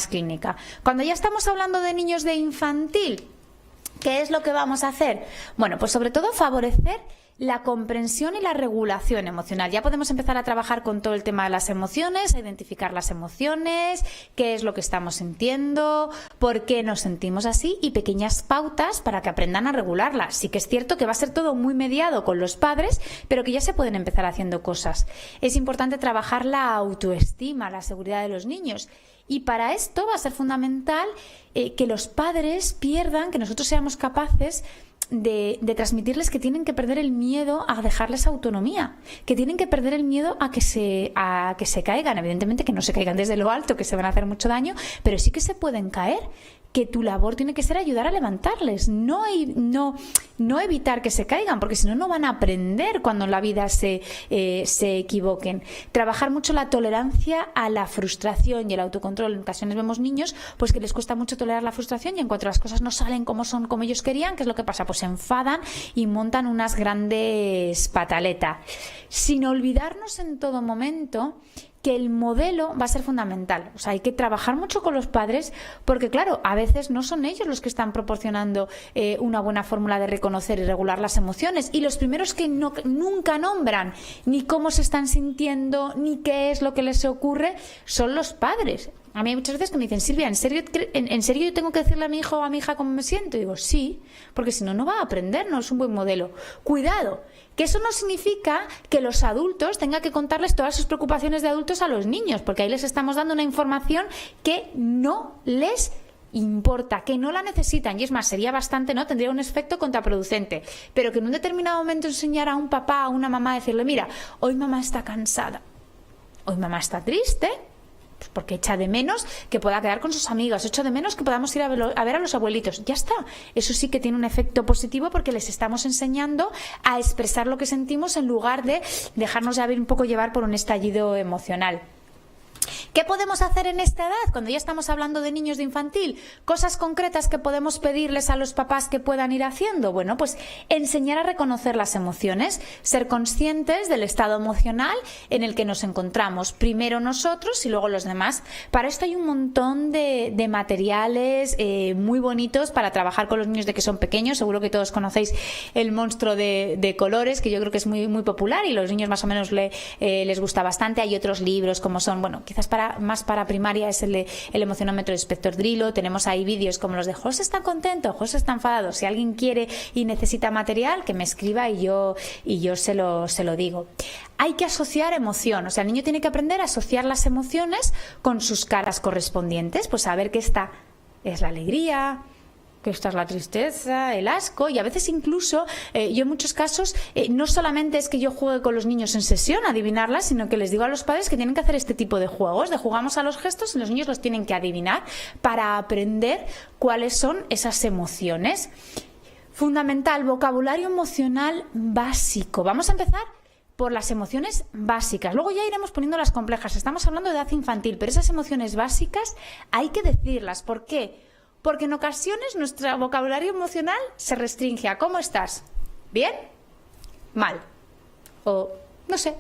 clínica. Cuando ya estamos hablando de niños de infantil, ¿qué es lo que vamos a hacer? Bueno, pues sobre todo favorecer la comprensión y la regulación emocional. Ya podemos empezar a trabajar con todo el tema de las emociones, a identificar las emociones, qué es lo que estamos sintiendo, por qué nos sentimos así, y pequeñas pautas para que aprendan a regularlas. Sí que es cierto que va a ser todo muy mediado con los padres, pero que ya se pueden empezar haciendo cosas. Es importante trabajar la autoestima, la seguridad de los niños. Y para esto va a ser fundamental que los padres que nosotros seamos capaces de transmitirles que tienen que perder el miedo a dejarles autonomía, que tienen que perder el miedo a que se caigan. Evidentemente que no se caigan desde lo alto, que se van a hacer mucho daño, pero sí que se pueden caer, que tu labor tiene que ser ayudar a levantarles, no evitar que se caigan, porque si no, no van a aprender cuando en la vida se equivoquen. Trabajar mucho la tolerancia a la frustración y el autocontrol. En ocasiones vemos niños pues que les cuesta mucho tolerar la frustración, y en cuanto las cosas no salen como ellos querían, ¿qué es lo que pasa? Pues se enfadan y montan unas grandes pataletas. Sin olvidarnos en todo momento que el modelo va a ser fundamental. O sea, hay que trabajar mucho con los padres, porque claro, a veces no son ellos los que están proporcionando una buena fórmula de reconocer y regular las emociones, y los primeros que nunca nombran ni cómo se están sintiendo ni qué es lo que les ocurre son los padres. A mí hay muchas veces que me dicen: Silvia, ¿en serio yo tengo que decirle a mi hijo o a mi hija cómo me siento? Y digo, sí, porque si no, no va a aprender, no es un buen modelo. Cuidado, que eso no significa que los adultos tengan que contarles todas sus preocupaciones de adultos a los niños, porque ahí les estamos dando una información que no les importa, que no la necesitan, y es más, sería bastante, ¿no? Tendría un efecto contraproducente, pero que en un determinado momento enseñar a un papá, a una mamá, decirle: mira, hoy mamá está cansada, hoy mamá está triste, pues porque echa de menos que pueda quedar con sus amigas, echa de menos que podamos ir a ver a los abuelitos. Ya está. Eso sí que tiene un efecto positivo, porque les estamos enseñando a expresar lo que sentimos en lugar de dejarnos un poco llevar por un estallido emocional. ¿Qué podemos hacer en esta edad, cuando ya estamos hablando de niños de infantil? Cosas concretas que podemos pedirles a los papás que puedan ir haciendo. Bueno, pues enseñar a reconocer las emociones, ser conscientes del estado emocional en el que nos encontramos, primero nosotros y luego los demás. Para esto hay un montón de materiales muy bonitos para trabajar con los niños de que son pequeños. Seguro que todos conocéis el monstruo de colores, que yo creo que es muy, muy popular y los niños más o menos les gusta bastante. Hay otros libros como son, bueno, quizás más para primaria, es el emocionómetro de Inspector Drilo. Tenemos ahí vídeos como los de José está contento, José está enfadado. Si alguien quiere y necesita material, que me escriba y yo se lo digo. Hay que asociar emoción, o sea, el niño tiene que aprender a asociar las emociones con sus caras correspondientes, pues saber que esta es la alegría, que esta es la tristeza, el asco, y a veces incluso, yo en muchos casos, no solamente es que yo juegue con los niños en sesión a adivinarlas, sino que les digo a los padres que tienen que hacer este tipo de juegos, de jugamos a los gestos y los niños los tienen que adivinar para aprender cuáles son esas emociones. Fundamental, vocabulario emocional básico. Vamos a empezar por las emociones básicas. Luego ya iremos poniendo las complejas. Estamos hablando de edad infantil, pero esas emociones básicas hay que decirlas. ¿Por qué? Porque en ocasiones nuestro vocabulario emocional se restringe a ¿cómo estás? ¿Bien? ¿Mal? O no sé.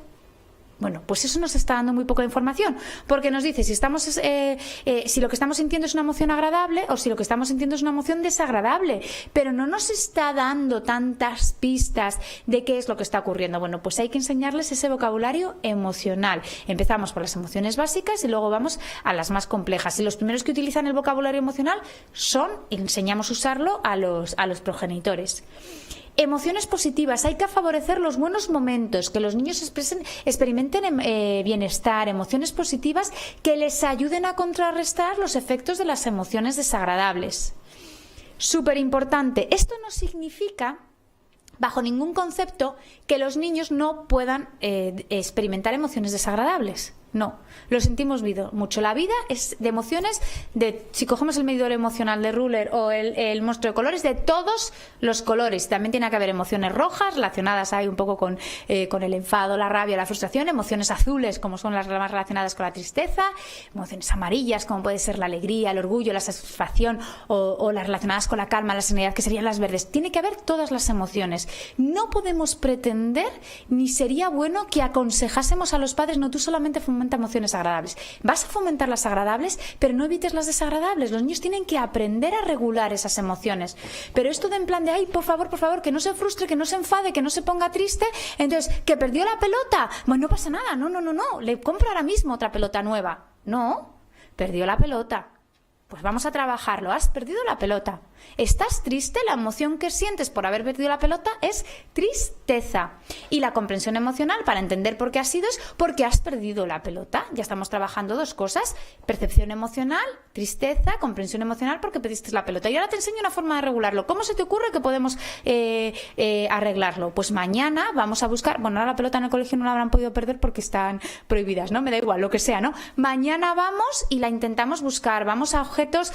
Bueno, pues eso nos está dando muy poca información, porque nos dice si lo que estamos sintiendo es una emoción agradable o si lo que estamos sintiendo es una emoción desagradable, pero no nos está dando tantas pistas de qué es lo que está ocurriendo. Bueno, pues hay que enseñarles ese vocabulario emocional. Empezamos por las emociones básicas y luego vamos a las más complejas. Y los primeros que utilizan el vocabulario emocional enseñamos a usarlo a los progenitores. Emociones positivas. Hay que favorecer los buenos momentos, que los niños experimenten bienestar, emociones positivas que les ayuden a contrarrestar los efectos de las emociones desagradables. Súper importante. Esto no significa, bajo ningún concepto, que los niños no puedan experimentar emociones desagradables. No, lo sentimos mucho. La vida es de emociones, si cogemos el medidor emocional de Ruler o el monstruo de colores, de todos los colores. También tiene que haber emociones rojas relacionadas ahí un poco con el enfado, la rabia, la frustración, emociones azules como son las más relacionadas con la tristeza, emociones amarillas como puede ser la alegría, el orgullo, la satisfacción o las relacionadas con la calma, la serenidad, que serían las verdes. Tiene que haber todas las emociones. No podemos pretender, ni sería bueno que aconsejásemos a los padres: no, tú solamente fomenta emociones agradables. Vas a fomentar las agradables, pero no evites las desagradables. Los niños tienen que aprender a regular esas emociones. Pero esto de en plan de, ay, por favor, que no se frustre, que no se enfade, que no se ponga triste, entonces, que perdió la pelota, bueno, no pasa nada, no, le compro ahora mismo otra pelota nueva. No, perdió la pelota. Pues vamos a trabajarlo. Has perdido la pelota. ¿Estás triste? La emoción que sientes por haber perdido la pelota es tristeza. Y la comprensión emocional, para entender por qué ha sido, es porque has perdido la pelota. Ya estamos trabajando dos cosas: percepción emocional, tristeza; comprensión emocional, porque perdiste la pelota. Y ahora te enseño una forma de regularlo. ¿Cómo se te ocurre que podemos arreglarlo? Pues mañana vamos a buscar, bueno, ahora la pelota en el colegio no la habrán podido perder porque están prohibidas, ¿no? Me da igual, lo que sea, ¿no? Mañana vamos y la intentamos buscar. Vamos a objetos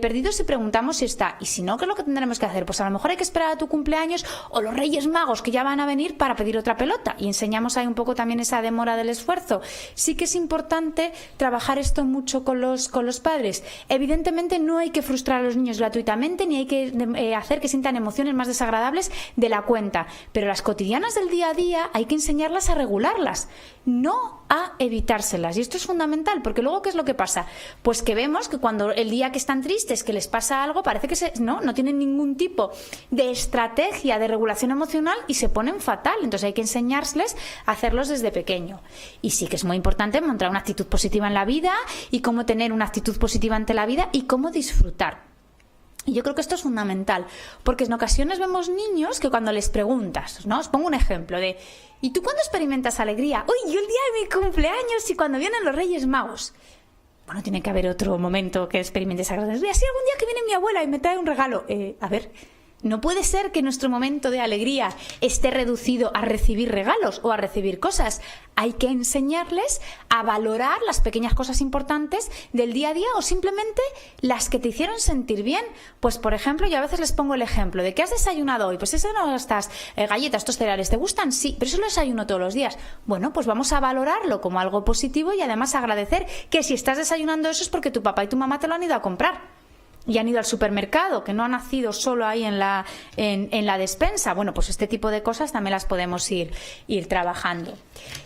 perdidos y preguntamos si está. Y si no, ¿qué es lo que tendremos que hacer? Pues a lo mejor hay que esperar a tu cumpleaños o los Reyes Magos que ya van a venir para pedir otra pelota. Y enseñamos ahí un poco también esa demora del esfuerzo. Sí que es importante trabajar esto mucho con los padres. Evidentemente no hay que frustrar a los niños gratuitamente ni hay que hacer que sientan emociones más desagradables de la cuenta. Pero las cotidianas del día a día hay que enseñarlas a regularlas, no a evitárselas. Y esto es fundamental, porque luego ¿qué es lo que pasa? Pues que vemos que cuando el día que están tristes, que les pasa algo, parece que no tienen ningún tipo de estrategia de regulación emocional y se ponen fatal. Entonces hay que enseñarles a hacerlos desde pequeño. Y sí que es muy importante mostrar una actitud positiva en la vida y cómo tener una actitud positiva ante la vida y cómo disfrutar. Y yo creo que esto es fundamental, porque en ocasiones vemos niños que cuando les preguntas, ¿no? Os pongo un ejemplo de ¿y tú cuándo experimentas alegría? Uy, yo el día de mi cumpleaños y cuando vienen los Reyes Magos. Bueno, tiene que haber otro momento que experimentes alegría. Sí, algún día que viene mi abuela y me trae un regalo. A ver, no puede ser que nuestro momento de alegría esté reducido a recibir regalos o a recibir cosas. Hay que enseñarles a valorar las pequeñas cosas importantes del día a día o simplemente las que te hicieron sentir bien. Pues, por ejemplo, yo a veces les pongo el ejemplo de ¿qué has desayunado hoy? Pues eso no, estas galletas, estos cereales, ¿te gustan? Sí, pero eso lo desayuno todos los días. Bueno, pues vamos a valorarlo como algo positivo y además agradecer que si estás desayunando eso es porque tu papá y tu mamá te lo han ido a comprar. Y han ido al supermercado, que no ha nacido solo ahí en la despensa. Bueno, pues este tipo de cosas también las podemos ir trabajando.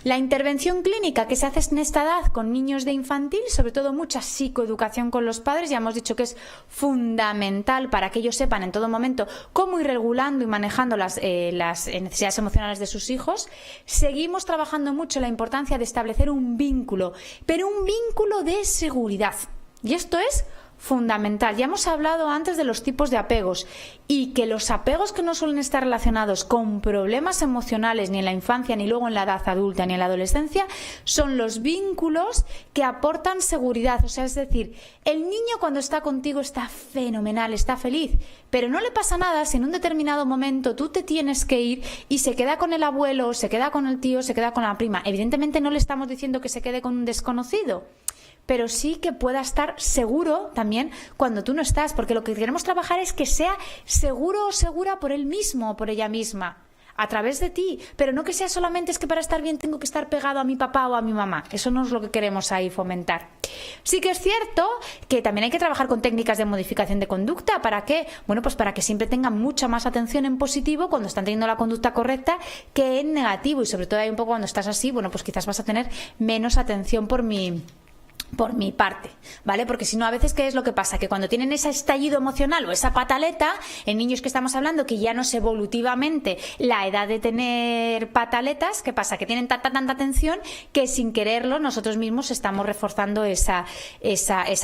La intervención clínica que se hace en esta edad con niños de infantil, sobre todo mucha psicoeducación con los padres, ya hemos dicho que es fundamental para que ellos sepan en todo momento cómo ir regulando y manejando las necesidades emocionales de sus hijos. Seguimos trabajando mucho la importancia de establecer un vínculo, pero un vínculo de seguridad. Y esto es fundamental. Ya hemos hablado antes de los tipos de apegos y que los apegos que no suelen estar relacionados con problemas emocionales ni en la infancia, ni luego en la edad adulta, ni en la adolescencia, son los vínculos que aportan seguridad. O sea, es decir, el niño cuando está contigo está fenomenal, está feliz, pero no le pasa nada si en un determinado momento tú te tienes que ir y se queda con el abuelo, se queda con el tío, se queda con la prima. Evidentemente no le estamos diciendo que se quede con un desconocido, pero sí que pueda estar seguro también cuando tú no estás, porque lo que queremos trabajar es que sea seguro o segura por él mismo o por ella misma, a través de ti, pero no que sea solamente es que para estar bien tengo que estar pegado a mi papá o a mi mamá. Eso no es lo que queremos ahí fomentar. Sí que es cierto que también hay que trabajar con técnicas de modificación de conducta. ¿Para qué? Bueno, pues para que siempre tengan mucha más atención en positivo cuando están teniendo la conducta correcta que en negativo, y sobre todo hay un poco cuando estás así, bueno, pues quizás vas a tener menos atención por mi parte, ¿vale? Porque si no, a veces, ¿qué es lo que pasa? Que cuando tienen ese estallido emocional o esa pataleta, en niños que estamos hablando que ya no es evolutivamente la edad de tener pataletas, ¿qué pasa? Que tienen tanta atención que sin quererlo nosotros mismos estamos reforzando esa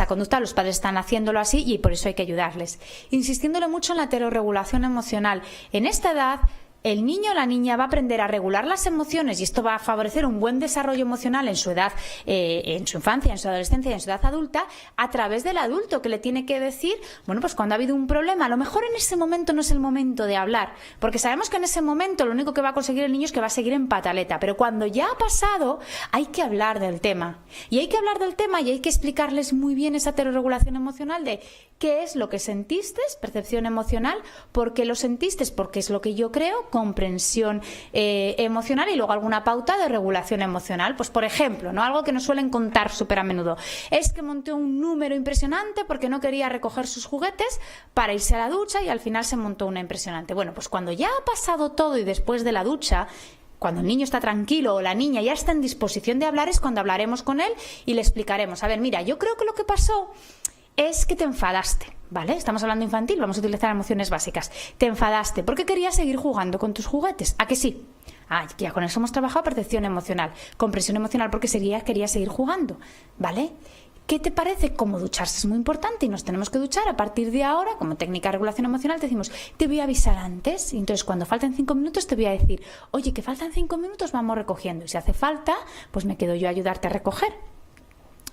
conducta. Los padres están haciéndolo así y por eso hay que ayudarles. Insistiéndole mucho en la heterorregulación emocional. En esta edad, el niño o la niña va a aprender a regular las emociones y esto va a favorecer un buen desarrollo emocional en su edad, en su infancia, en su adolescencia y en su edad adulta, a través del adulto que le tiene que decir, bueno, pues cuando ha habido un problema, a lo mejor en ese momento no es el momento de hablar, porque sabemos que en ese momento lo único que va a conseguir el niño es que va a seguir en pataleta, pero cuando ya ha pasado hay que hablar del tema. Y hay que hablar del tema y hay que explicarles muy bien esa heterorregulación emocional de qué es lo que sentiste, percepción emocional, por qué lo sentiste, porque es lo que yo creo, comprensión emocional y luego alguna pauta de regulación emocional. Pues por ejemplo, ¿no? Algo que nos suelen contar súper a menudo, es que monté un número impresionante porque no quería recoger sus juguetes para irse a la ducha y al final se montó una impresionante. Bueno, pues cuando ya ha pasado todo y después de la ducha, cuando el niño está tranquilo o la niña ya está en disposición de hablar, es cuando hablaremos con él y le explicaremos, a ver, mira, yo creo que lo que pasó es que te enfadaste, ¿vale? Estamos hablando infantil, vamos a utilizar emociones básicas. Te enfadaste porque querías seguir jugando con tus juguetes. ¿A que sí? Ya con eso hemos trabajado percepción emocional. Comprensión emocional porque querías seguir jugando, ¿vale? ¿Qué te parece? Cómo ducharse es muy importante y nos tenemos que duchar a partir de ahora. Como técnica de regulación emocional te decimos, te voy a avisar antes y entonces cuando falten 5 minutos te voy a decir, oye, que faltan 5 minutos, vamos recogiendo y si hace falta, pues me quedo yo a ayudarte a recoger.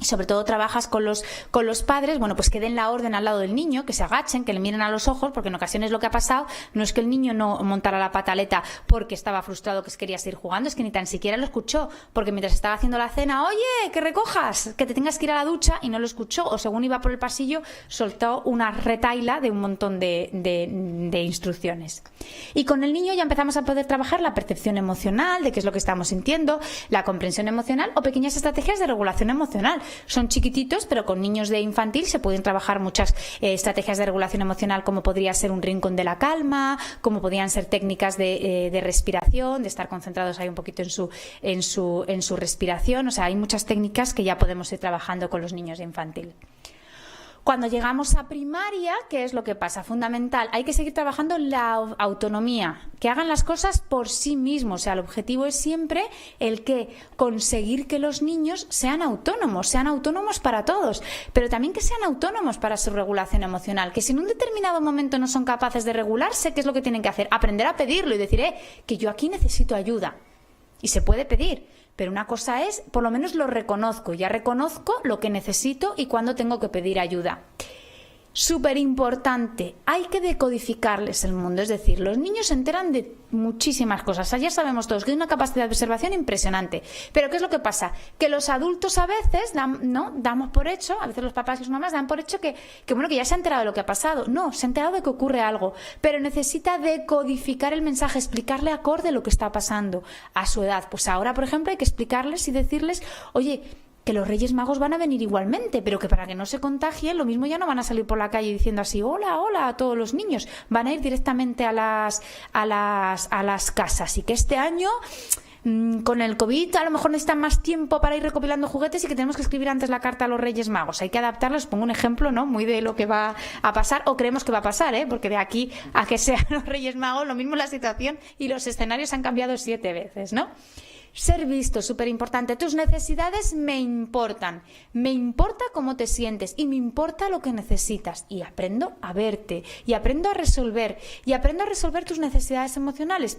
y sobre todo trabajas con los padres, bueno, pues que den la orden al lado del niño, que se agachen, que le miren a los ojos, porque en ocasiones lo que ha pasado no es que el niño no montara la pataleta porque estaba frustrado, que quería seguir jugando, es que ni tan siquiera lo escuchó, porque mientras estaba haciendo la cena, oye, que recojas, que te tengas que ir a la ducha, y no lo escuchó, o según iba por el pasillo soltó una retaila de un montón de instrucciones. Y con el niño ya empezamos a poder trabajar la percepción emocional, de qué es lo que estamos sintiendo, la comprensión emocional o pequeñas estrategias de regulación emocional. Son chiquititos, pero con niños de infantil se pueden trabajar muchas estrategias de regulación emocional, como podría ser un rincón de la calma, como podrían ser técnicas de respiración, de estar concentrados ahí un poquito en su respiración. O sea, hay muchas técnicas que ya podemos ir trabajando con los niños de infantil. Cuando llegamos a primaria, ¿qué es lo que pasa? Fundamental, hay que seguir trabajando la autonomía, que hagan las cosas por sí mismos. O sea, el objetivo es siempre el que conseguir que los niños sean autónomos para todos, pero también que sean autónomos para su regulación emocional, que si en un determinado momento no son capaces de regularse, ¿qué es lo que tienen que hacer? Aprender a pedirlo y decir, que yo aquí necesito ayuda. Y se puede pedir. Pero una cosa es, por lo menos lo reconozco, ya reconozco lo que necesito y cuándo tengo que pedir ayuda. Súper importante, hay que decodificarles el mundo, es decir, los niños se enteran de muchísimas cosas. Ya sabemos todos que hay una capacidad de observación impresionante, pero ¿qué es lo que pasa? Que los adultos a veces damos por hecho, a veces los papás y las mamás dan por hecho que ya se ha enterado de lo que ha pasado. No, se ha enterado de que ocurre algo, pero necesita decodificar el mensaje, explicarle acorde lo que está pasando a su edad. Pues ahora, por ejemplo, hay que explicarles y decirles, oye, que los Reyes Magos van a venir igualmente, pero que para que no se contagien, lo mismo ya no van a salir por la calle diciendo así, hola, hola a todos los niños, van a ir directamente a las casas, y que este año con el COVID a lo mejor necesitan más tiempo para ir recopilando juguetes y que tenemos que escribir antes la carta a los Reyes Magos. Hay que adaptarlos. Pongo un ejemplo, ¿no?, muy de lo que va a pasar, o creemos que va a pasar, porque de aquí a que sean los Reyes Magos, lo mismo la situación y los escenarios han cambiado 7 veces, ¿no? Ser visto, súper importante. Tus necesidades me importan. Me importa cómo te sientes y me importa lo que necesitas. Y aprendo a verte y aprendo a resolver tus necesidades emocionales.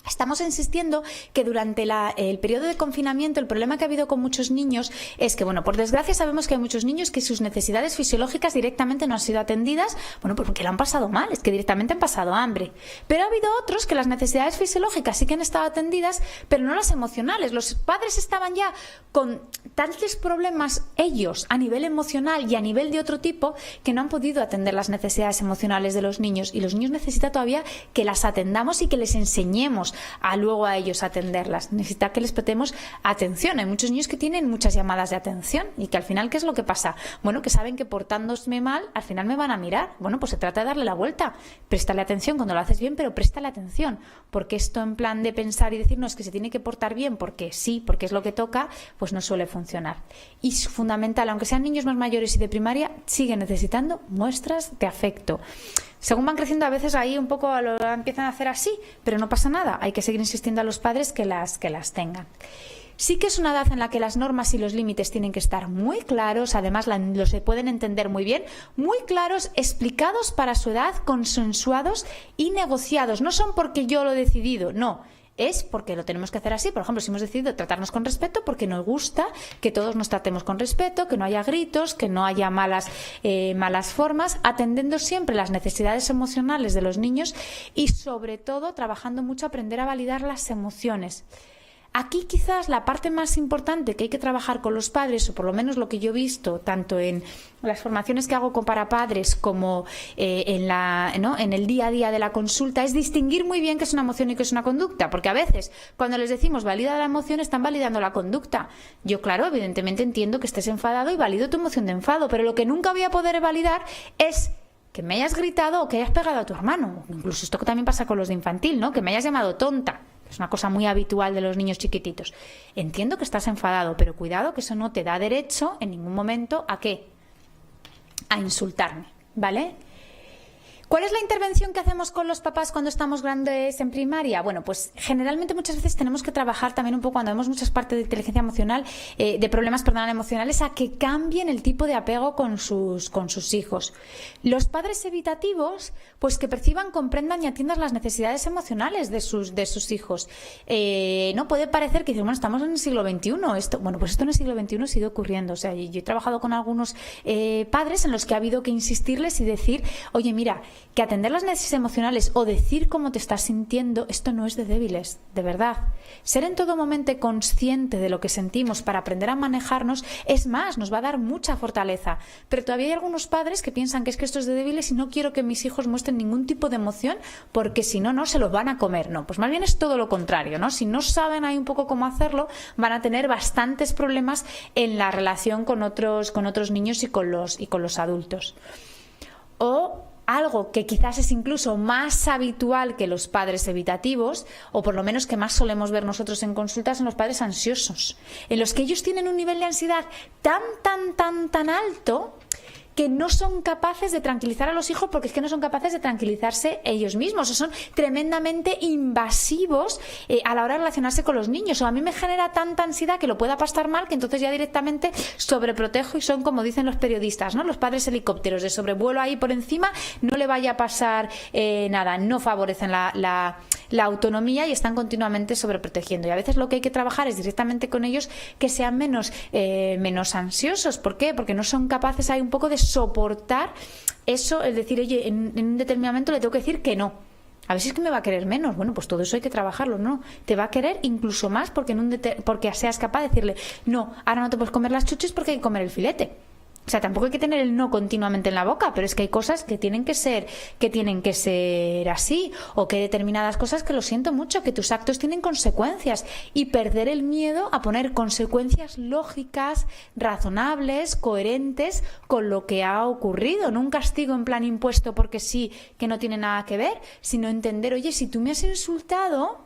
Estamos insistiendo que durante el periodo de confinamiento el problema que ha habido con muchos niños es que, bueno, por desgracia sabemos que hay muchos niños que sus necesidades fisiológicas directamente no han sido atendidas, bueno, pues porque lo han pasado mal, es que directamente han pasado hambre. Pero ha habido otros que las necesidades fisiológicas sí que han estado atendidas, pero no las emocionales. Los padres estaban ya con tantos problemas ellos a nivel emocional y a nivel de otro tipo que no han podido atender las necesidades emocionales de los niños, y los niños necesitan todavía que las atendamos y que les enseñemos a luego a ellos atenderlas. Necesita que les prestemos atención. Hay muchos niños que tienen muchas llamadas de atención y que al final, ¿qué es lo que pasa? Bueno, que saben que portándose mal al final me van a mirar. Bueno, pues se trata de darle la vuelta. Préstale atención cuando lo haces bien, pero préstale atención, porque esto en plan de pensar y decir, no, es que se tiene que portar bien porque sí, porque es lo que toca, pues no suele funcionar. Y es fundamental, aunque sean niños más mayores y de primaria, siguen necesitando muestras de afecto. Según van creciendo, a veces ahí un poco lo empiezan a hacer así, pero no pasa nada. Hay que seguir insistiendo a los padres que las tengan. Sí que es una edad en la que las normas y los límites tienen que estar muy claros, además los se pueden entender muy bien, muy claros, explicados para su edad, consensuados y negociados. No son porque yo lo he decidido, no. Es porque lo tenemos que hacer así. Por ejemplo, si hemos decidido tratarnos con respeto, porque nos gusta que todos nos tratemos con respeto, que no haya gritos, que no haya malas formas, atendiendo siempre las necesidades emocionales de los niños y, sobre todo, trabajando mucho a aprender a validar las emociones. Aquí quizás la parte más importante que hay que trabajar con los padres, o por lo menos lo que yo he visto tanto en las formaciones que hago para padres como en el día a día de la consulta, es distinguir muy bien qué es una emoción y qué es una conducta, porque a veces cuando les decimos valida la emoción están validando la conducta. Yo, claro, evidentemente entiendo que estés enfadado y valido tu emoción de enfado, pero lo que nunca voy a poder validar es que me hayas gritado o que hayas pegado a tu hermano. Incluso esto que también pasa con los de infantil, ¿no? Que me hayas llamado tonta. Es una cosa muy habitual de los niños chiquititos. Entiendo que estás enfadado, pero cuidado, que eso no te da derecho en ningún momento a ¿qué? A insultarme, ¿vale? ¿Cuál es la intervención que hacemos con los papás cuando estamos grandes en primaria? Bueno, pues generalmente muchas veces tenemos que trabajar también un poco, cuando vemos muchas partes de inteligencia emocional, de problemas, emocionales, a que cambien el tipo de apego con sus hijos. Los padres evitativos, pues que perciban, comprendan y atiendan las necesidades emocionales de sus hijos. No puede parecer que bueno, estamos en el siglo XXI. Esto en el siglo XXI sigue ocurriendo. O sea, yo he trabajado con algunos padres en los que ha habido que insistirles y decir, oye, mira, que atender las necesidades emocionales o decir cómo te estás sintiendo, esto no es de débiles, de verdad. Ser en todo momento consciente de lo que sentimos para aprender a manejarnos, es más, nos va a dar mucha fortaleza. Pero todavía hay algunos padres que piensan que esto es de débiles y no quiero que mis hijos muestren ningún tipo de emoción porque si no, no se los van a comer. No, pues más bien es todo lo contrario, ¿no? Si no saben ahí un poco cómo hacerlo, van a tener bastantes problemas en la relación con otros niños y con los adultos. O algo que quizás es incluso más habitual que los padres evitativos, o por lo menos que más solemos ver nosotros en consultas, son los padres ansiosos, en los que ellos tienen un nivel de ansiedad tan alto que no son capaces de tranquilizar a los hijos, porque es que no son capaces de tranquilizarse ellos mismos, o son tremendamente invasivos a la hora de relacionarse con los niños. O a mí me genera tanta ansiedad que lo pueda pasar mal, que entonces ya directamente sobreprotejo y son, como dicen los periodistas, ¿no? Los padres helicópteros de sobrevuelo ahí por encima, no le vaya a pasar nada, no favorecen la autonomía y están continuamente sobreprotegiendo. Y a veces lo que hay que trabajar es directamente con ellos que sean menos ansiosos. ¿Por qué? Porque no son capaces, hay un poco de soportar eso, es decir, oye, en un determinado momento le tengo que decir que no. A ver si es que me va a querer menos. Bueno, pues todo eso hay que trabajarlo, ¿no? Te va a querer incluso más porque seas capaz de decirle, no, ahora no te puedes comer las chuches porque hay que comer el filete. O sea, tampoco hay que tener el no continuamente en la boca, pero es que hay cosas que tienen que ser así, o que hay determinadas cosas que lo siento mucho, que tus actos tienen consecuencias, y perder el miedo a poner consecuencias lógicas, razonables, coherentes con lo que ha ocurrido. No un castigo en plan impuesto porque sí, que no tiene nada que ver, sino entender, oye, si tú me has insultado,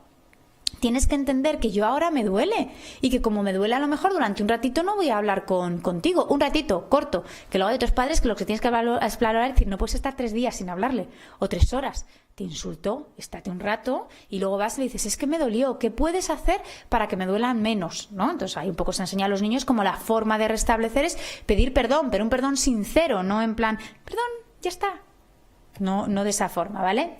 tienes que entender que yo ahora me duele y que como me duele, a lo mejor durante un ratito no voy a hablar contigo, un ratito corto, que luego hay otros padres que lo que tienes que explorar es decir, no puedes estar 3 días sin hablarle o 3 horas, te insultó, estate un rato y luego vas y le dices, es que me dolió, ¿qué puedes hacer para que me duelan menos? ¿No? Entonces ahí un poco se enseña a los niños como la forma de restablecer es pedir perdón, pero un perdón sincero, no en plan, perdón, ya está, no de esa forma, ¿vale?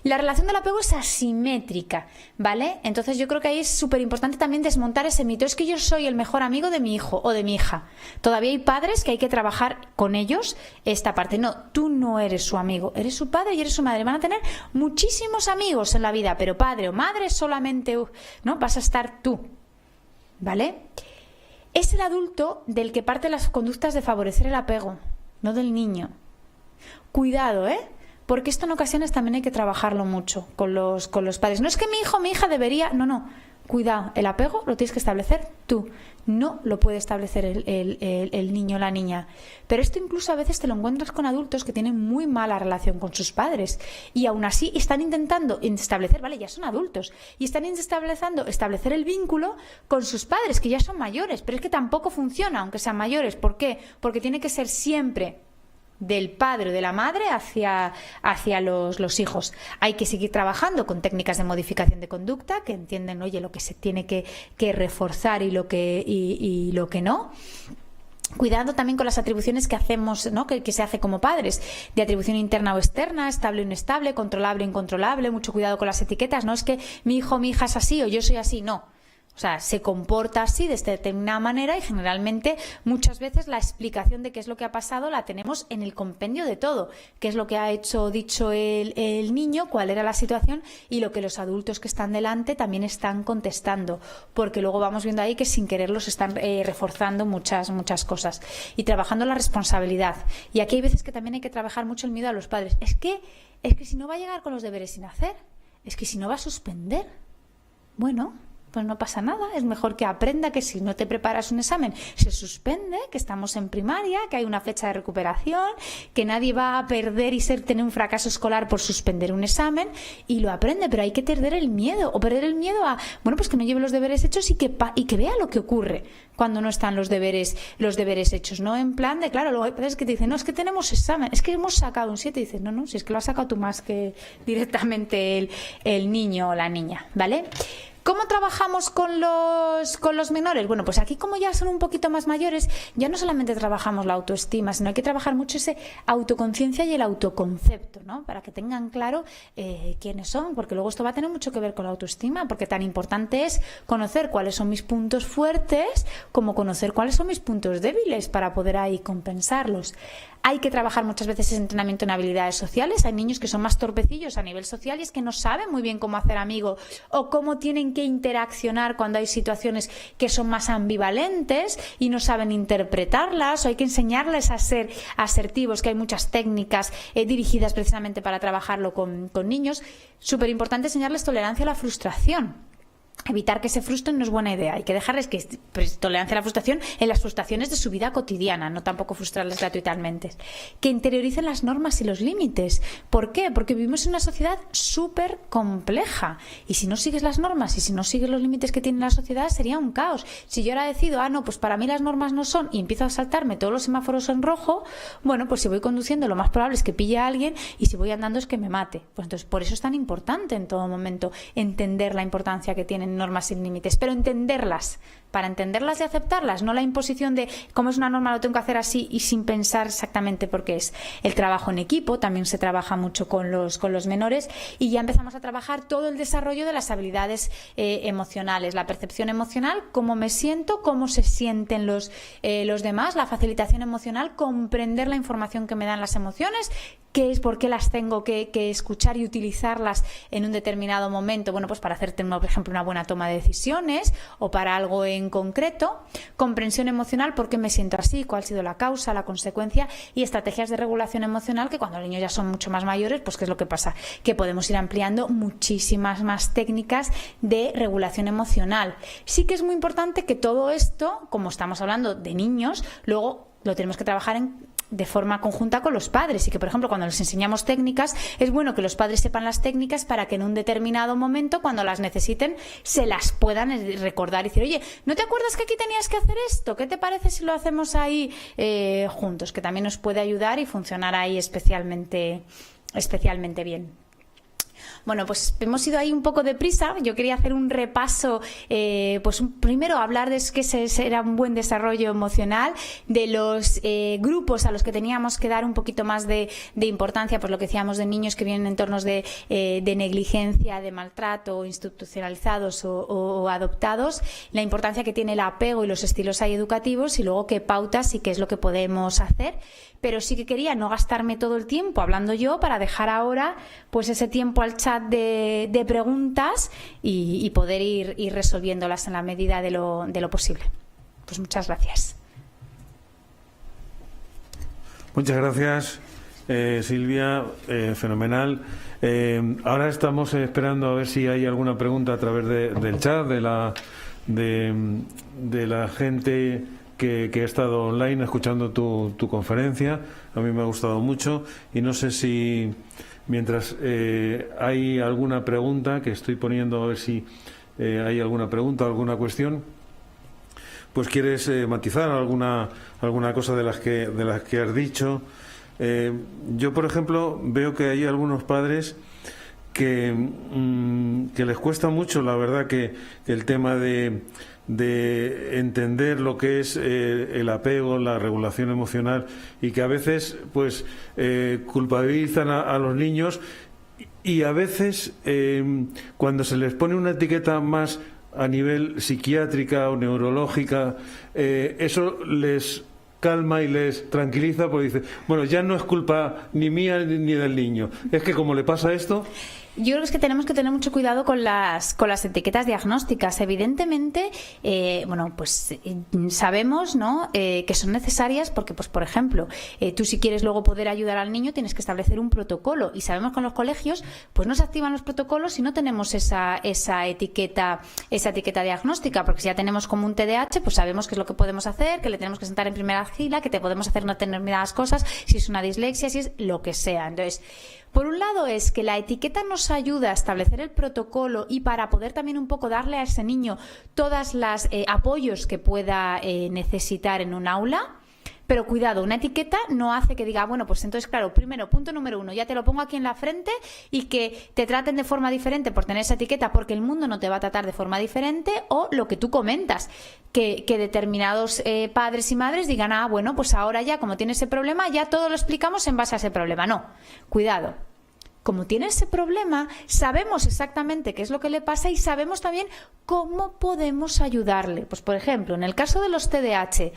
La relación del apego es asimétrica, ¿vale? Entonces yo creo que ahí es súper importante también desmontar ese mito. Es que yo soy el mejor amigo de mi hijo o de mi hija. Todavía hay padres que hay que trabajar con ellos esta parte. No, tú no eres su amigo, eres su padre y eres su madre. Van a tener muchísimos amigos en la vida, pero padre o madre solamente, ¿no? Vas a estar tú, ¿vale? Es el adulto del que parte las conductas de favorecer el apego, no del niño. Cuidado, ¿eh? Porque esto en ocasiones también hay que trabajarlo mucho con los padres. No es que mi hijo o mi hija debería... No. Cuidado, el apego lo tienes que establecer tú. No lo puede establecer el niño o la niña. Pero esto incluso a veces te lo encuentras con adultos que tienen muy mala relación con sus padres. Y aún así están intentando establecer... Vale, ya son adultos. Y están establecer el vínculo con sus padres, que ya son mayores. Pero es que tampoco funciona, aunque sean mayores. ¿Por qué? Porque tiene que ser siempre del padre o de la madre hacia los hijos. Hay que seguir trabajando con técnicas de modificación de conducta que entienden, oye, lo que se tiene que reforzar y lo que no. Cuidado también con las atribuciones que hacemos, ¿no? que se hace como padres, de atribución interna o externa, estable o inestable, controlable o incontrolable. Mucho cuidado con las etiquetas. No es que mi hijo o mi hija es así o yo soy así, no. O sea, se comporta así de esta determinada manera y generalmente muchas veces la explicación de qué es lo que ha pasado la tenemos en el compendio de todo. Qué es lo que ha dicho el niño, cuál era la situación y lo que los adultos que están delante también están contestando. Porque luego vamos viendo ahí que sin querer los están reforzando muchas cosas. Y trabajando la responsabilidad. Y aquí hay veces que también hay que trabajar mucho el miedo a los padres. Es que si no va a llegar con los deberes sin hacer, es que si no va a suspender. Bueno, pues no pasa nada. Es mejor que aprenda que si no te preparas un examen se suspende, que estamos en primaria, que hay una fecha de recuperación, que nadie va a perder y tener un fracaso escolar por suspender un examen, y lo aprende. Pero hay que perder el miedo, o perder el miedo a, bueno, pues que no lleve los deberes hechos y que vea lo que ocurre cuando no están los deberes hechos, no en plan de, claro, luego hay padres que te dicen, no, es que tenemos examen, es que hemos sacado un 7, y dices, no, si es que lo has sacado tú más que directamente el niño o la niña, ¿vale? ¿Cómo trabajamos con los menores? Bueno, pues aquí, como ya son un poquito más mayores, ya no solamente trabajamos la autoestima, sino hay que trabajar mucho ese autoconciencia y el autoconcepto, ¿no? Para que tengan claro quiénes son, porque luego esto va a tener mucho que ver con la autoestima, porque tan importante es conocer cuáles son mis puntos fuertes como conocer cuáles son mis puntos débiles para poder ahí compensarlos. Hay que trabajar muchas veces ese entrenamiento en habilidades sociales. Hay niños que son más torpecillos a nivel social y es que no saben muy bien cómo hacer amigos o cómo tienen que interaccionar cuando hay situaciones que son más ambivalentes y no saben interpretarlas, o hay que enseñarles a ser asertivos, que hay muchas técnicas dirigidas precisamente para trabajarlo con niños. Súper importante enseñarles tolerancia a la frustración. Evitar que se frustren no es buena idea. Hay que dejarles que tolerancia a la frustración en las frustraciones de su vida cotidiana, no tampoco frustrarles gratuitamente. Que interioricen las normas y los límites. ¿Por qué? Porque vivimos en una sociedad súper compleja, y si no sigues las normas y si no sigues los límites que tiene la sociedad, sería un caos. Si yo ahora decido, no, pues para mí las normas no son, y empiezo a saltarme todos los semáforos en rojo, bueno, pues si voy conduciendo lo más probable es que pille a alguien, y si voy andando es que me mate. Pues entonces, por eso es tan importante en todo momento entender la importancia que tienen normas sin límites, pero entenderlas, para entenderlas y aceptarlas, no la imposición de como es una norma lo tengo que hacer así y sin pensar exactamente por qué es. El trabajo en equipo también se trabaja mucho con los menores, y ya empezamos a trabajar todo el desarrollo de las habilidades emocionales, la percepción emocional, cómo me siento, cómo se sienten los demás, la facilitación emocional, comprender la información que me dan las emociones, qué es, por qué las tengo que escuchar y utilizarlas en un determinado momento, bueno, pues para hacerte, por ejemplo, una buena toma de decisiones o para algo en concreto. Comprensión emocional, por qué me siento así, cuál ha sido la causa, la consecuencia, y estrategias de regulación emocional, que cuando los niños ya son mucho más mayores, pues ¿qué es lo que pasa? Que podemos ir ampliando muchísimas más técnicas de regulación emocional. Sí que es muy importante que todo esto, como estamos hablando de niños, luego lo tenemos que trabajar de forma conjunta con los padres, y que, por ejemplo, cuando les enseñamos técnicas, es bueno que los padres sepan las técnicas para que en un determinado momento, cuando las necesiten, se las puedan recordar y decir, oye, ¿no te acuerdas que aquí tenías que hacer esto? ¿Qué te parece si lo hacemos ahí juntos? Que también nos puede ayudar y funcionar ahí especialmente bien. Bueno, pues hemos ido ahí un poco deprisa. Yo quería hacer un repaso, primero hablar de que era un buen desarrollo emocional, de los grupos a los que teníamos que dar un poquito más de importancia, pues lo que decíamos de niños que vienen en entornos de negligencia, de maltrato, institucionalizados o adoptados, la importancia que tiene el apego y los estilos ahí educativos, y luego qué pautas y qué es lo que podemos hacer. Pero sí que quería no gastarme todo el tiempo hablando yo, para dejar ahora pues ese tiempo al chat de preguntas y poder ir resolviéndolas en la medida de lo posible. Pues muchas gracias. Muchas gracias, Silvia, fenomenal. Ahora estamos esperando a ver si hay alguna pregunta a través del chat, de la gente que ha estado online escuchando tu conferencia. A mí me ha gustado mucho, y no sé si mientras hay alguna pregunta que estoy poniendo, a ver si hay alguna pregunta, alguna cuestión, pues quieres matizar alguna cosa de las que has dicho. Yo, por ejemplo, veo que hay algunos padres que les cuesta mucho, la verdad, que el tema de entender lo que es el apego, la regulación emocional, y que a veces pues culpabilizan a los niños, y a veces cuando se les pone una etiqueta más a nivel psiquiátrica o neurológica, eso les calma y les tranquiliza, porque dice, bueno, ya no es culpa ni mía ni del niño, es que como le pasa esto. Yo creo que es que tenemos que tener mucho cuidado con las etiquetas diagnósticas. Evidentemente, pues sabemos, ¿no?, que son necesarias porque, pues, por ejemplo, tú si quieres luego poder ayudar al niño tienes que establecer un protocolo, y sabemos que en los colegios pues no se activan los protocolos si no tenemos esa etiqueta diagnóstica, porque si ya tenemos como un TDAH, pues sabemos qué es lo que podemos hacer, que le tenemos que sentar en primera fila, que te podemos hacer no determinadas cosas, si es una dislexia, si es lo que sea. Entonces, por un lado es que la etiqueta nos ayuda a establecer el protocolo y para poder también un poco darle a ese niño todas las apoyos que pueda necesitar en un aula. Pero cuidado, una etiqueta no hace que diga, bueno, pues entonces, claro, primero, punto número 1, ya te lo pongo aquí en la frente y que te traten de forma diferente por tener esa etiqueta, porque el mundo no te va a tratar de forma diferente, o lo que tú comentas, que determinados padres y madres digan, bueno, pues ahora ya, como tiene ese problema, ya todo lo explicamos en base a ese problema. No, cuidado. Como tiene ese problema, sabemos exactamente qué es lo que le pasa y sabemos también cómo podemos ayudarle. Pues, por ejemplo, en el caso de los TDAH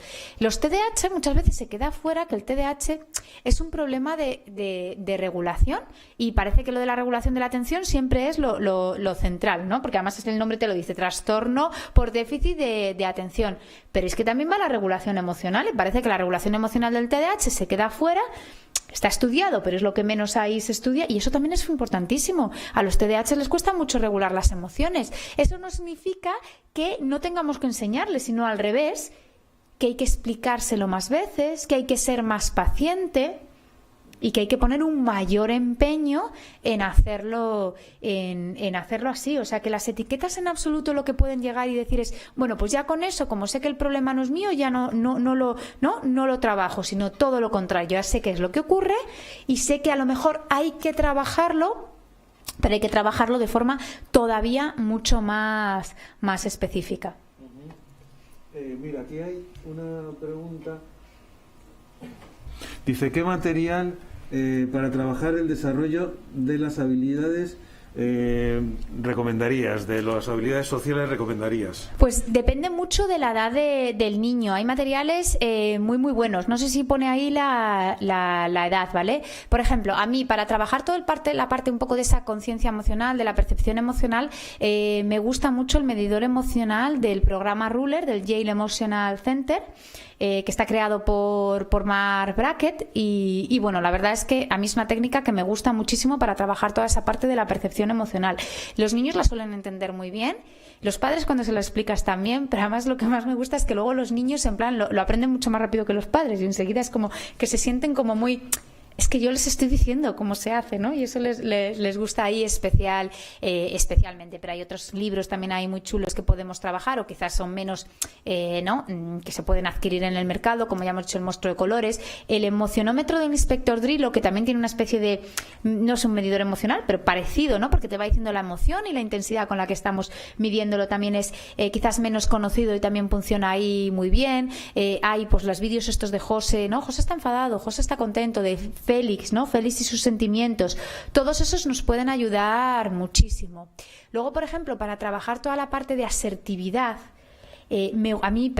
muchas veces se queda fuera que el TDAH es un problema de regulación, y parece que lo de la regulación de la atención siempre es lo central, ¿no? Porque además el nombre te lo dice, trastorno por déficit de atención. Pero es que también va la regulación emocional, y parece que la regulación emocional del TDAH se queda fuera. Está estudiado, pero es lo que menos ahí se estudia, y eso también es importantísimo. A los TDAH les cuesta mucho regular las emociones. Eso no significa que no tengamos que enseñarles, sino al revés, que hay que explicárselo más veces, que hay que ser más paciente y que hay que poner un mayor empeño en hacerlo así. O sea, que las etiquetas en absoluto lo que pueden llegar y decir es, bueno, pues ya con eso, como sé que el problema no es mío, ya no lo trabajo, sino todo lo contrario. Ya sé qué es lo que ocurre y sé que a lo mejor hay que trabajarlo, pero hay que trabajarlo de forma todavía mucho más específica. Mira, aquí hay una pregunta. Dice, ¿qué material para trabajar el desarrollo de las habilidades recomendarías, de las habilidades sociales recomendarías? Pues depende mucho de la edad del niño. Hay materiales muy buenos. No sé si pone ahí la edad, ¿vale? Por ejemplo, a mí para trabajar toda la parte un poco de esa conciencia emocional, de la percepción emocional, me gusta mucho el medidor emocional del programa Ruler del Yale Emotional Center, que está creado por Mark Brackett, y bueno, la verdad es que a mí es una técnica que me gusta muchísimo para trabajar toda esa parte de la percepción emocional. Los niños la suelen entender muy bien, los padres cuando se lo explicas también, pero además lo que más me gusta es que luego los niños en plan lo aprenden mucho más rápido que los padres, y enseguida es como que se sienten como muy... Es que yo les estoy diciendo cómo se hace, ¿no? Y eso les gusta ahí especialmente. Pero hay otros libros también ahí muy chulos que podemos trabajar, o quizás son menos, que se pueden adquirir en el mercado, como ya hemos dicho, el monstruo de colores. El emocionómetro del inspector Drillo, que también tiene una especie de, no es un medidor emocional, pero parecido, ¿no? Porque te va diciendo la emoción y la intensidad con la que estamos midiéndolo. También es quizás menos conocido y también funciona ahí muy bien. Hay pues los vídeos estos de José, ¿no? José está enfadado, José está contento, de Félix, ¿no? Félix y sus sentimientos. Todos esos nos pueden ayudar muchísimo. Luego, por ejemplo, para trabajar toda la parte de asertividad, a mí,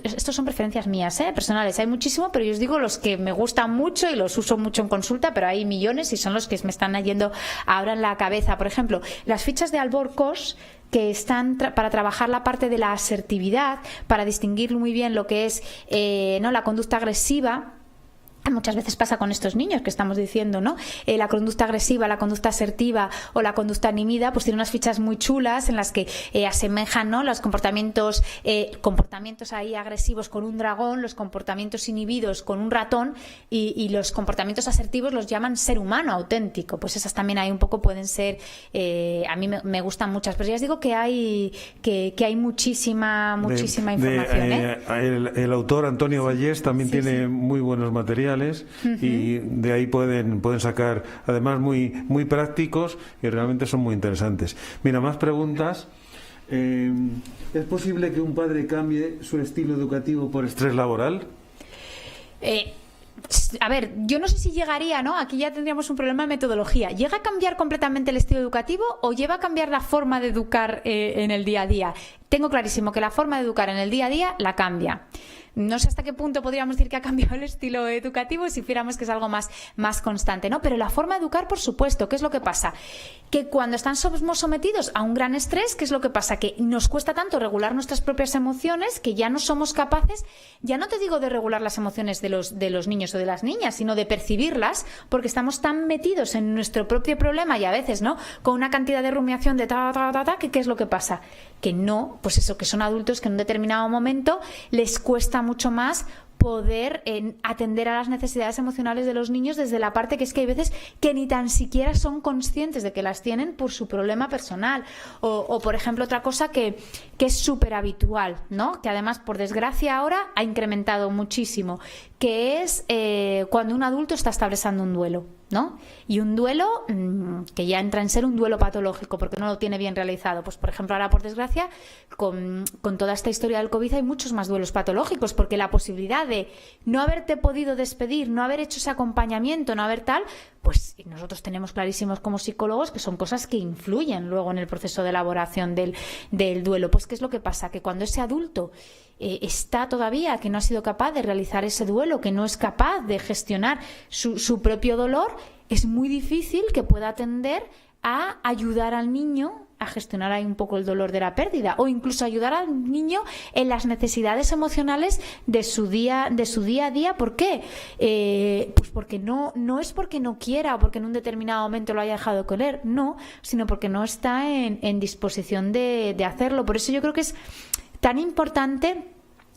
estos son preferencias mías, personales, hay muchísimo, pero yo os digo los que me gustan mucho y los uso mucho en consulta, pero hay millones y son los que me están yendo ahora en la cabeza. Por ejemplo, las fichas de Albor Koch, que están para trabajar la parte de la asertividad, para distinguir muy bien lo que es la conducta agresiva. Muchas veces pasa con estos niños que estamos diciendo, ¿no? La conducta agresiva, la conducta asertiva o la conducta inhibida, pues tiene unas fichas muy chulas en las que asemejan, ¿no?, los comportamientos ahí agresivos con un dragón, los comportamientos inhibidos con un ratón, y los comportamientos asertivos los llaman ser humano auténtico. Pues esas también ahí un poco pueden ser, a mí me gustan muchas, pero ya os digo que hay muchísima información. El autor Antonio Vallés también tiene muy buenos materiales. Y de ahí pueden sacar, además muy prácticos, y realmente son muy interesantes. Mira, más preguntas. ¿Es posible que un padre cambie su estilo educativo por estrés laboral? A ver, yo no sé si llegaría, ¿no? Aquí ya tendríamos un problema de metodología. ¿Llega a cambiar completamente el estilo educativo o lleva a cambiar la forma de educar en el día a día? Tengo clarísimo que la forma de educar en el día a día la cambia. No sé hasta qué punto podríamos decir que ha cambiado el estilo educativo si fuéramos que es algo más constante, ¿no? Pero la forma de educar, por supuesto, ¿qué es lo que pasa? Que cuando somos sometidos a un gran estrés, ¿qué es lo que pasa? Que nos cuesta tanto regular nuestras propias emociones que ya no somos capaces, ya no te digo de regular las emociones de los niños o de las niñas, sino de percibirlas, porque estamos tan metidos en nuestro propio problema y a veces, ¿no?, con una cantidad de rumiación de que ¿qué es lo que pasa? Que no, pues eso, que son adultos que en un determinado momento les cuesta mucho más poder atender a las necesidades emocionales de los niños desde la parte que es que hay veces que ni tan siquiera son conscientes de que las tienen por su problema personal. O por ejemplo, otra cosa que es súper habitual, ¿no?, que además, por desgracia, ahora ha incrementado muchísimo, que es cuando un adulto está estableciendo un duelo, ¿no? Y un duelo que ya entra en ser un duelo patológico porque no lo tiene bien realizado. Pues, por ejemplo, ahora, por desgracia, con toda esta historia del COVID hay muchos más duelos patológicos, porque la posibilidad de no haberte podido despedir, no haber hecho ese acompañamiento, no haber tal, pues nosotros tenemos clarísimos como psicólogos que son cosas que influyen luego en el proceso de elaboración del duelo. Pues ¿qué es lo que pasa? Que cuando ese adulto está todavía, que no ha sido capaz de realizar ese duelo, que no es capaz de gestionar su propio dolor, es muy difícil que pueda atender a ayudar al niño a gestionar ahí un poco el dolor de la pérdida, o incluso ayudar al niño en las necesidades emocionales de su día a día. ¿Por qué? Pues porque no es porque no quiera o porque en un determinado momento lo haya dejado de querer, no, sino porque no está en disposición de hacerlo. Por eso yo creo que es tan importante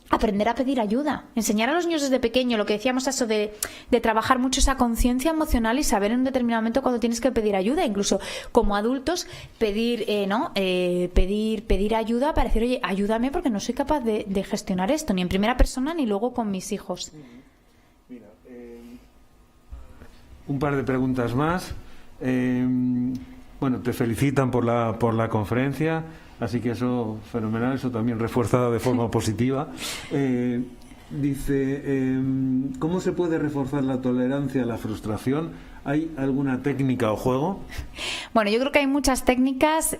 aprender a pedir ayuda, enseñar a los niños desde pequeño, lo que decíamos, eso de trabajar mucho esa conciencia emocional y saber en un determinado momento cuando tienes que pedir ayuda, incluso como adultos pedir ayuda para decir, oye, ayúdame porque no soy capaz de gestionar esto, ni en primera persona ni luego con mis hijos. Mira, un par de preguntas más. Bueno, te felicitan por la conferencia. Así que eso, fenomenal, eso también refuerza de forma positiva. Dice, ¿cómo se puede reforzar la tolerancia a la frustración? ¿Hay alguna técnica o juego? Bueno, yo creo que hay muchas técnicas,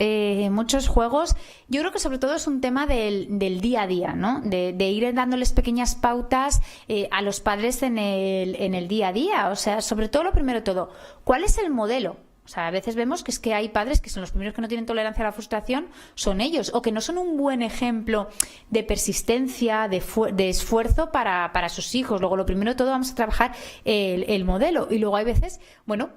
muchos juegos. Yo creo que sobre todo es un tema del día a día, ¿no? De ir dándoles pequeñas pautas a los padres en el día a día. O sea, sobre todo, lo primero de todo, ¿cuál es el modelo? O sea, a veces vemos que es que hay padres que son los primeros que no tienen tolerancia a la frustración, son ellos, o que no son un buen ejemplo de persistencia, de esfuerzo para sus hijos. Luego, lo primero de todo, vamos a trabajar el modelo. Y luego hay veces, bueno,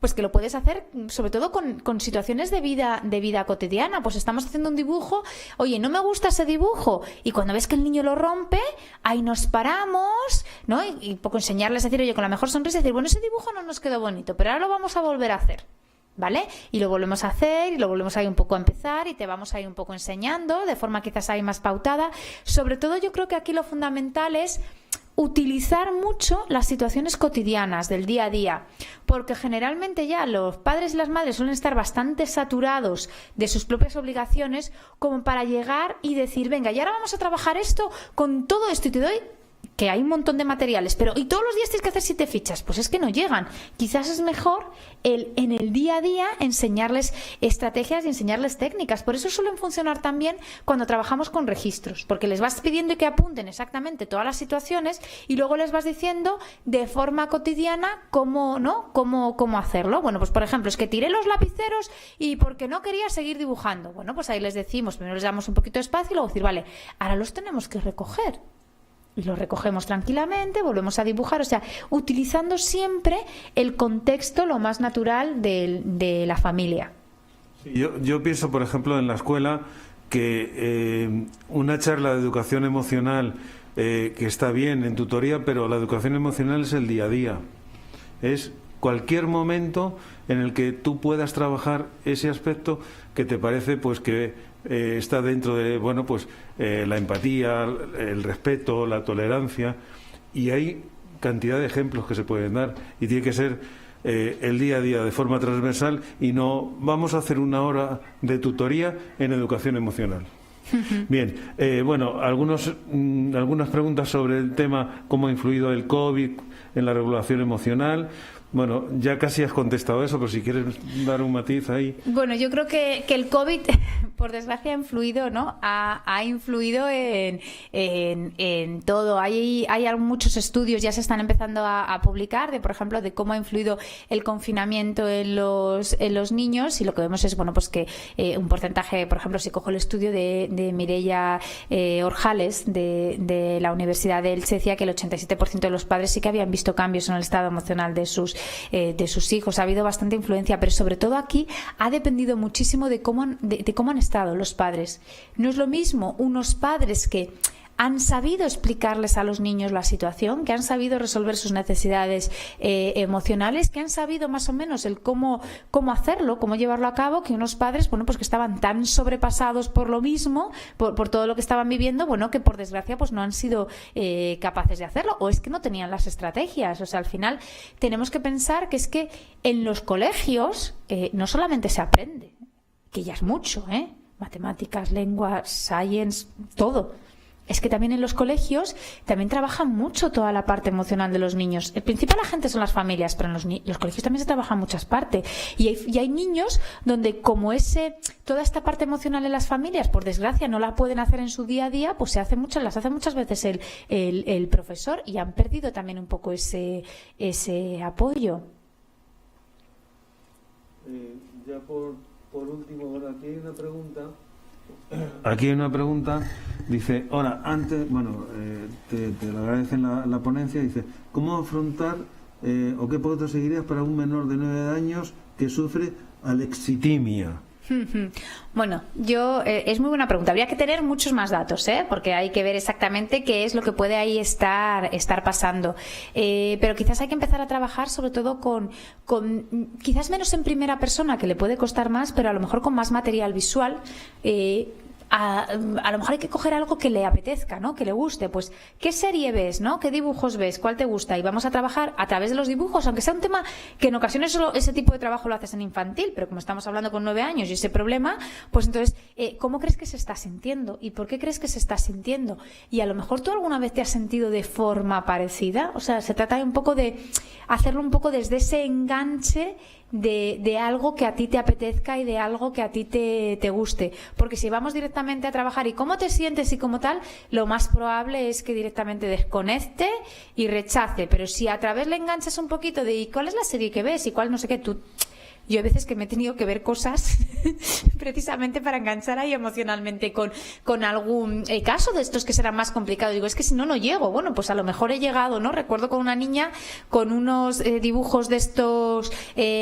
pues que lo puedes hacer sobre todo con situaciones de vida cotidiana. Pues estamos haciendo un dibujo, oye, no me gusta ese dibujo, y cuando ves que el niño lo rompe, ahí nos paramos, ¿no? Y poco enseñarles a decir, oye, con la mejor sonrisa, decir, bueno, ese dibujo no nos quedó bonito, pero ahora lo vamos a volver a hacer, ¿vale? Y lo volvemos a hacer y lo volvemos ahí un poco a empezar y te vamos ahí un poco enseñando de forma quizás ahí más pautada. Sobre todo, yo creo que aquí lo fundamental es utilizar mucho las situaciones cotidianas del día a día, porque generalmente ya los padres y las madres suelen estar bastante saturados de sus propias obligaciones como para llegar y decir, venga, y ahora vamos a trabajar esto con todo esto y te doy, que hay un montón de materiales, pero y todos los días tienes que hacer 7 fichas, pues es que no llegan. Quizás es mejor en el día a día enseñarles estrategias y enseñarles técnicas. Por eso suelen funcionar también cuando trabajamos con registros, porque les vas pidiendo que apunten exactamente todas las situaciones y luego les vas diciendo de forma cotidiana cómo hacerlo. Bueno, pues por ejemplo, es que tiré los lapiceros y porque no quería seguir dibujando. Bueno, pues ahí les decimos, primero les damos un poquito de espacio y luego decir, vale, ahora los tenemos que recoger. Y lo recogemos tranquilamente, volvemos a dibujar, o sea, utilizando siempre el contexto lo más natural de la familia. Sí, yo pienso, por ejemplo, en la escuela que una charla de educación emocional que está bien en tutoría, pero la educación emocional es el día a día. Es cualquier momento en el que tú puedas trabajar ese aspecto que te parece pues que está dentro de la empatía, el respeto, la tolerancia, y hay cantidad de ejemplos que se pueden dar y tiene que ser el día a día de forma transversal y no vamos a hacer una hora de tutoría en educación emocional. Bien, algunas preguntas sobre el tema, cómo ha influido el COVID en la regulación emocional. Bueno, ya casi has contestado eso, pero si quieres dar un matiz ahí. Bueno, yo creo que el COVID, por desgracia, ha influido, ¿no? Ha influido en todo. Hay muchos estudios, ya se están empezando a publicar, por ejemplo, de cómo ha influido el confinamiento en los niños, y lo que vemos es, bueno, pues que un porcentaje, por ejemplo, si cojo el estudio de Mireia Orjales de la Universidad de Elche, decía que el 87% de los padres sí que habían visto cambios en el estado emocional de sus hijos. Ha habido bastante influencia, pero sobre todo aquí ha dependido muchísimo de cómo han estado los padres. No es lo mismo unos padres que han sabido explicarles a los niños la situación, que han sabido resolver sus necesidades emocionales, que han sabido más o menos el cómo hacerlo, cómo llevarlo a cabo, que unos padres, bueno, pues que estaban tan sobrepasados por lo mismo, por todo lo que estaban viviendo, bueno, que por desgracia pues no han sido capaces de hacerlo, o es que no tenían las estrategias. O sea, al final tenemos que pensar que es que en los colegios no solamente se aprende, que ya es mucho, matemáticas, lenguas, science, todo. Es que también en los colegios también trabajan mucho toda la parte emocional de los niños. El principal agente son las familias, pero en los colegios también se trabaja muchas partes. Y hay niños donde, como toda esta parte emocional en las familias, por desgracia, no la pueden hacer en su día a día, pues las hace muchas veces el profesor, y han perdido también un poco ese apoyo. Ya por último, bueno, aquí hay una pregunta. Dice, ahora, antes, bueno, te lo agradecen la ponencia. Dice, ¿cómo afrontar o qué pautas seguirías para un menor de 9 años que sufre alexitimia? Bueno, es muy buena pregunta. Habría que tener muchos más datos, porque hay que ver exactamente qué es lo que puede ahí estar pasando. Pero quizás hay que empezar a trabajar sobre todo con quizás menos en primera persona, que le puede costar más, pero a lo mejor con más material visual. A lo mejor hay que coger algo que le apetezca, ¿no? Que le guste. Pues, ¿qué serie ves, no? ¿Qué dibujos ves? ¿Cuál te gusta? Y vamos a trabajar a través de los dibujos, aunque sea un tema que en ocasiones solo ese tipo de trabajo lo haces en infantil, pero como estamos hablando con 9 años y ese problema, pues entonces, ¿cómo crees que se está sintiendo? ¿Y por qué crees que se está sintiendo? Y a lo mejor tú alguna vez te has sentido de forma parecida. O sea, se trata un poco de hacerlo un poco desde ese enganche de algo que a ti te apetezca y de algo que a ti te guste. Porque si vamos directamente a trabajar y cómo te sientes y como tal, lo más probable es que directamente desconecte y rechace. Pero si a través le enganchas un poquito de ¿y cuál es la serie que ves? ¿Y cuál no sé qué? Yo hay veces que me he tenido que ver cosas precisamente para enganchar ahí emocionalmente con algún caso de estos que serán más complicados. Digo, es que si no llego. Bueno, pues a lo mejor he llegado, ¿no? Recuerdo con una niña con unos dibujos de estos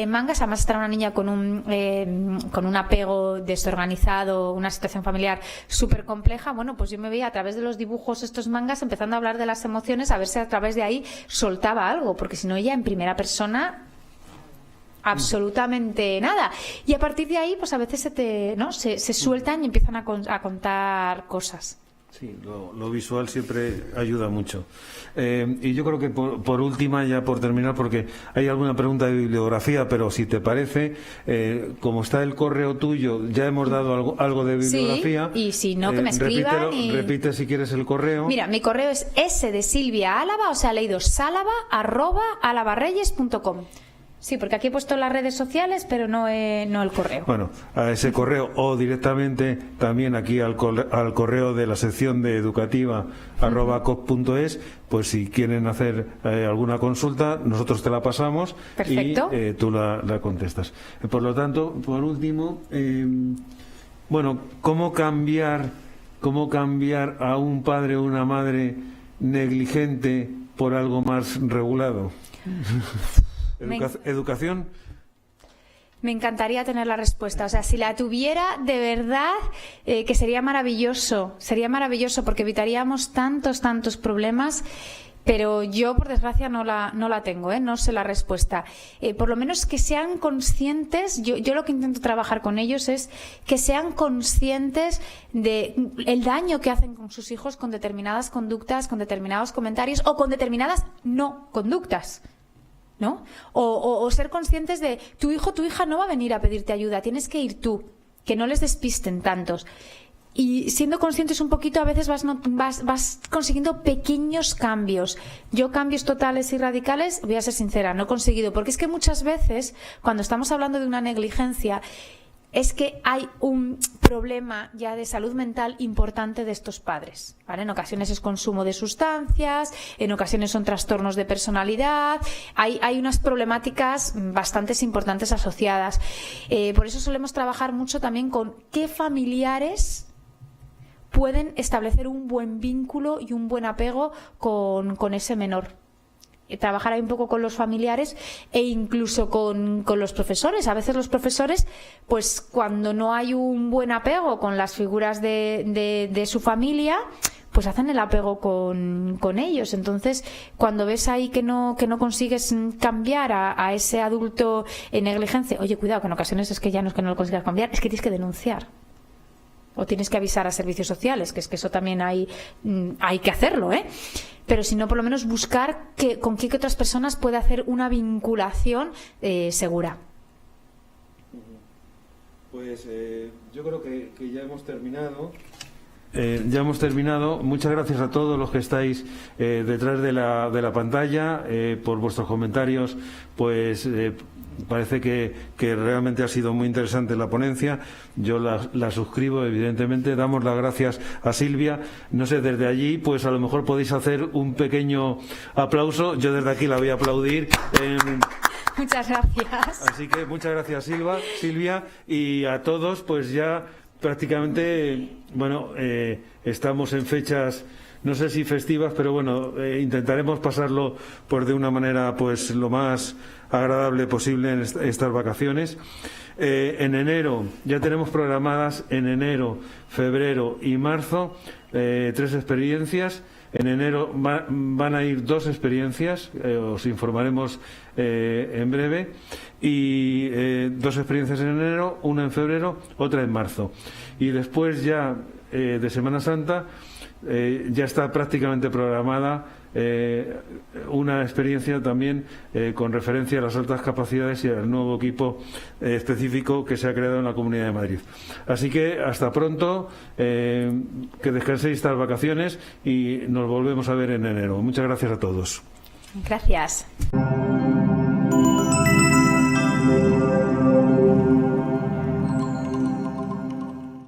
mangas. Además está una niña con un apego desorganizado, una situación familiar súper compleja. Bueno, pues yo me veía a través de los dibujos estos mangas empezando a hablar de las emociones, a ver si a través de ahí soltaba algo, porque si no ella en primera persona absolutamente nada. Y a partir de ahí, pues a veces se sueltan y empiezan a contar cosas. Sí, lo visual siempre ayuda mucho. Y yo creo que por última, ya por terminar, porque hay alguna pregunta de bibliografía, pero si te parece, como está el correo tuyo, ya hemos dado algo de bibliografía. Sí, y si no, que me escriban. Repite si quieres el correo. Mira, mi correo es S de Silvia Álava, o sea, leído Sálava, @alabarreyes.com. Sí, porque aquí he puesto las redes sociales, pero no el correo. Bueno, a ese correo o directamente también aquí al correo de la sección de educativa @coc.es, pues si quieren hacer alguna consulta, nosotros te la pasamos. Perfecto. Y tú la contestas. Por lo tanto, por último, bueno, ¿cómo cambiar a un padre o una madre negligente por algo más regulado? ¿Educación? Me encantaría tener la respuesta. O sea, si la tuviera, de verdad, que sería maravilloso porque evitaríamos tantos problemas. Pero yo, por desgracia, no la tengo, no sé la respuesta. Por lo menos que sean conscientes, yo lo que intento trabajar con ellos es que sean conscientes de el daño que hacen con sus hijos con determinadas conductas, con determinados comentarios o con determinadas no conductas, ¿no? O ser conscientes de tu hijo, tu hija no va a venir a pedirte ayuda, tienes que ir tú, que no les despisten tantos. y siendo conscientes un poquito, a veces vas consiguiendo pequeños cambios. Yo cambios totales y radicales, voy a ser sincera, no he conseguido, porque es que muchas veces cuando estamos hablando de una negligencia es que hay un problema ya de salud mental importante de estos padres, ¿vale? En ocasiones es consumo de sustancias, en ocasiones son trastornos de personalidad, hay unas problemáticas bastante importantes asociadas. Por eso solemos trabajar mucho también con qué familiares pueden establecer un buen vínculo y un buen apego con ese menor. Trabajar ahí un poco con los familiares e incluso con los profesores. A veces los profesores, pues cuando no hay un buen apego con las figuras de su familia, pues hacen el apego con ellos. Entonces, cuando ves ahí que no consigues cambiar a ese adulto en negligencia, oye, cuidado, que en ocasiones es que ya no es que no lo consigas cambiar, es que tienes que denunciar. O tienes que avisar a servicios sociales, que es que eso también hay que hacerlo, ¿eh? Pero si no, por lo menos buscar con qué otras personas puede hacer una vinculación segura. Pues yo creo que ya hemos terminado. Ya hemos terminado. Muchas gracias a todos los que estáis detrás de la pantalla por vuestros comentarios. Pues parece que realmente ha sido muy interesante la ponencia. Yo la suscribo, evidentemente. Damos las gracias a Silvia. No sé, desde allí, pues a lo mejor podéis hacer un pequeño aplauso. Yo desde aquí la voy a aplaudir. Muchas gracias. Así que muchas gracias, Silvia, y a todos, pues ya prácticamente, bueno, estamos en fechas, no sé si festivas, pero bueno, intentaremos pasarlo pues de una manera pues lo más agradable posible en estas vacaciones. En enero ya tenemos programadas en enero, febrero y marzo 3 experiencias. En enero van a ir 2 experiencias, os informaremos en breve, y 2 experiencias en enero, una en febrero, otra en marzo. Y después ya de Semana Santa ya está prácticamente programada una experiencia también con referencia a las altas capacidades y al nuevo equipo específico que se ha creado en la Comunidad de Madrid. Así que hasta pronto, que descanséis estas vacaciones y nos volvemos a ver en enero. Muchas gracias a todos. Gracias.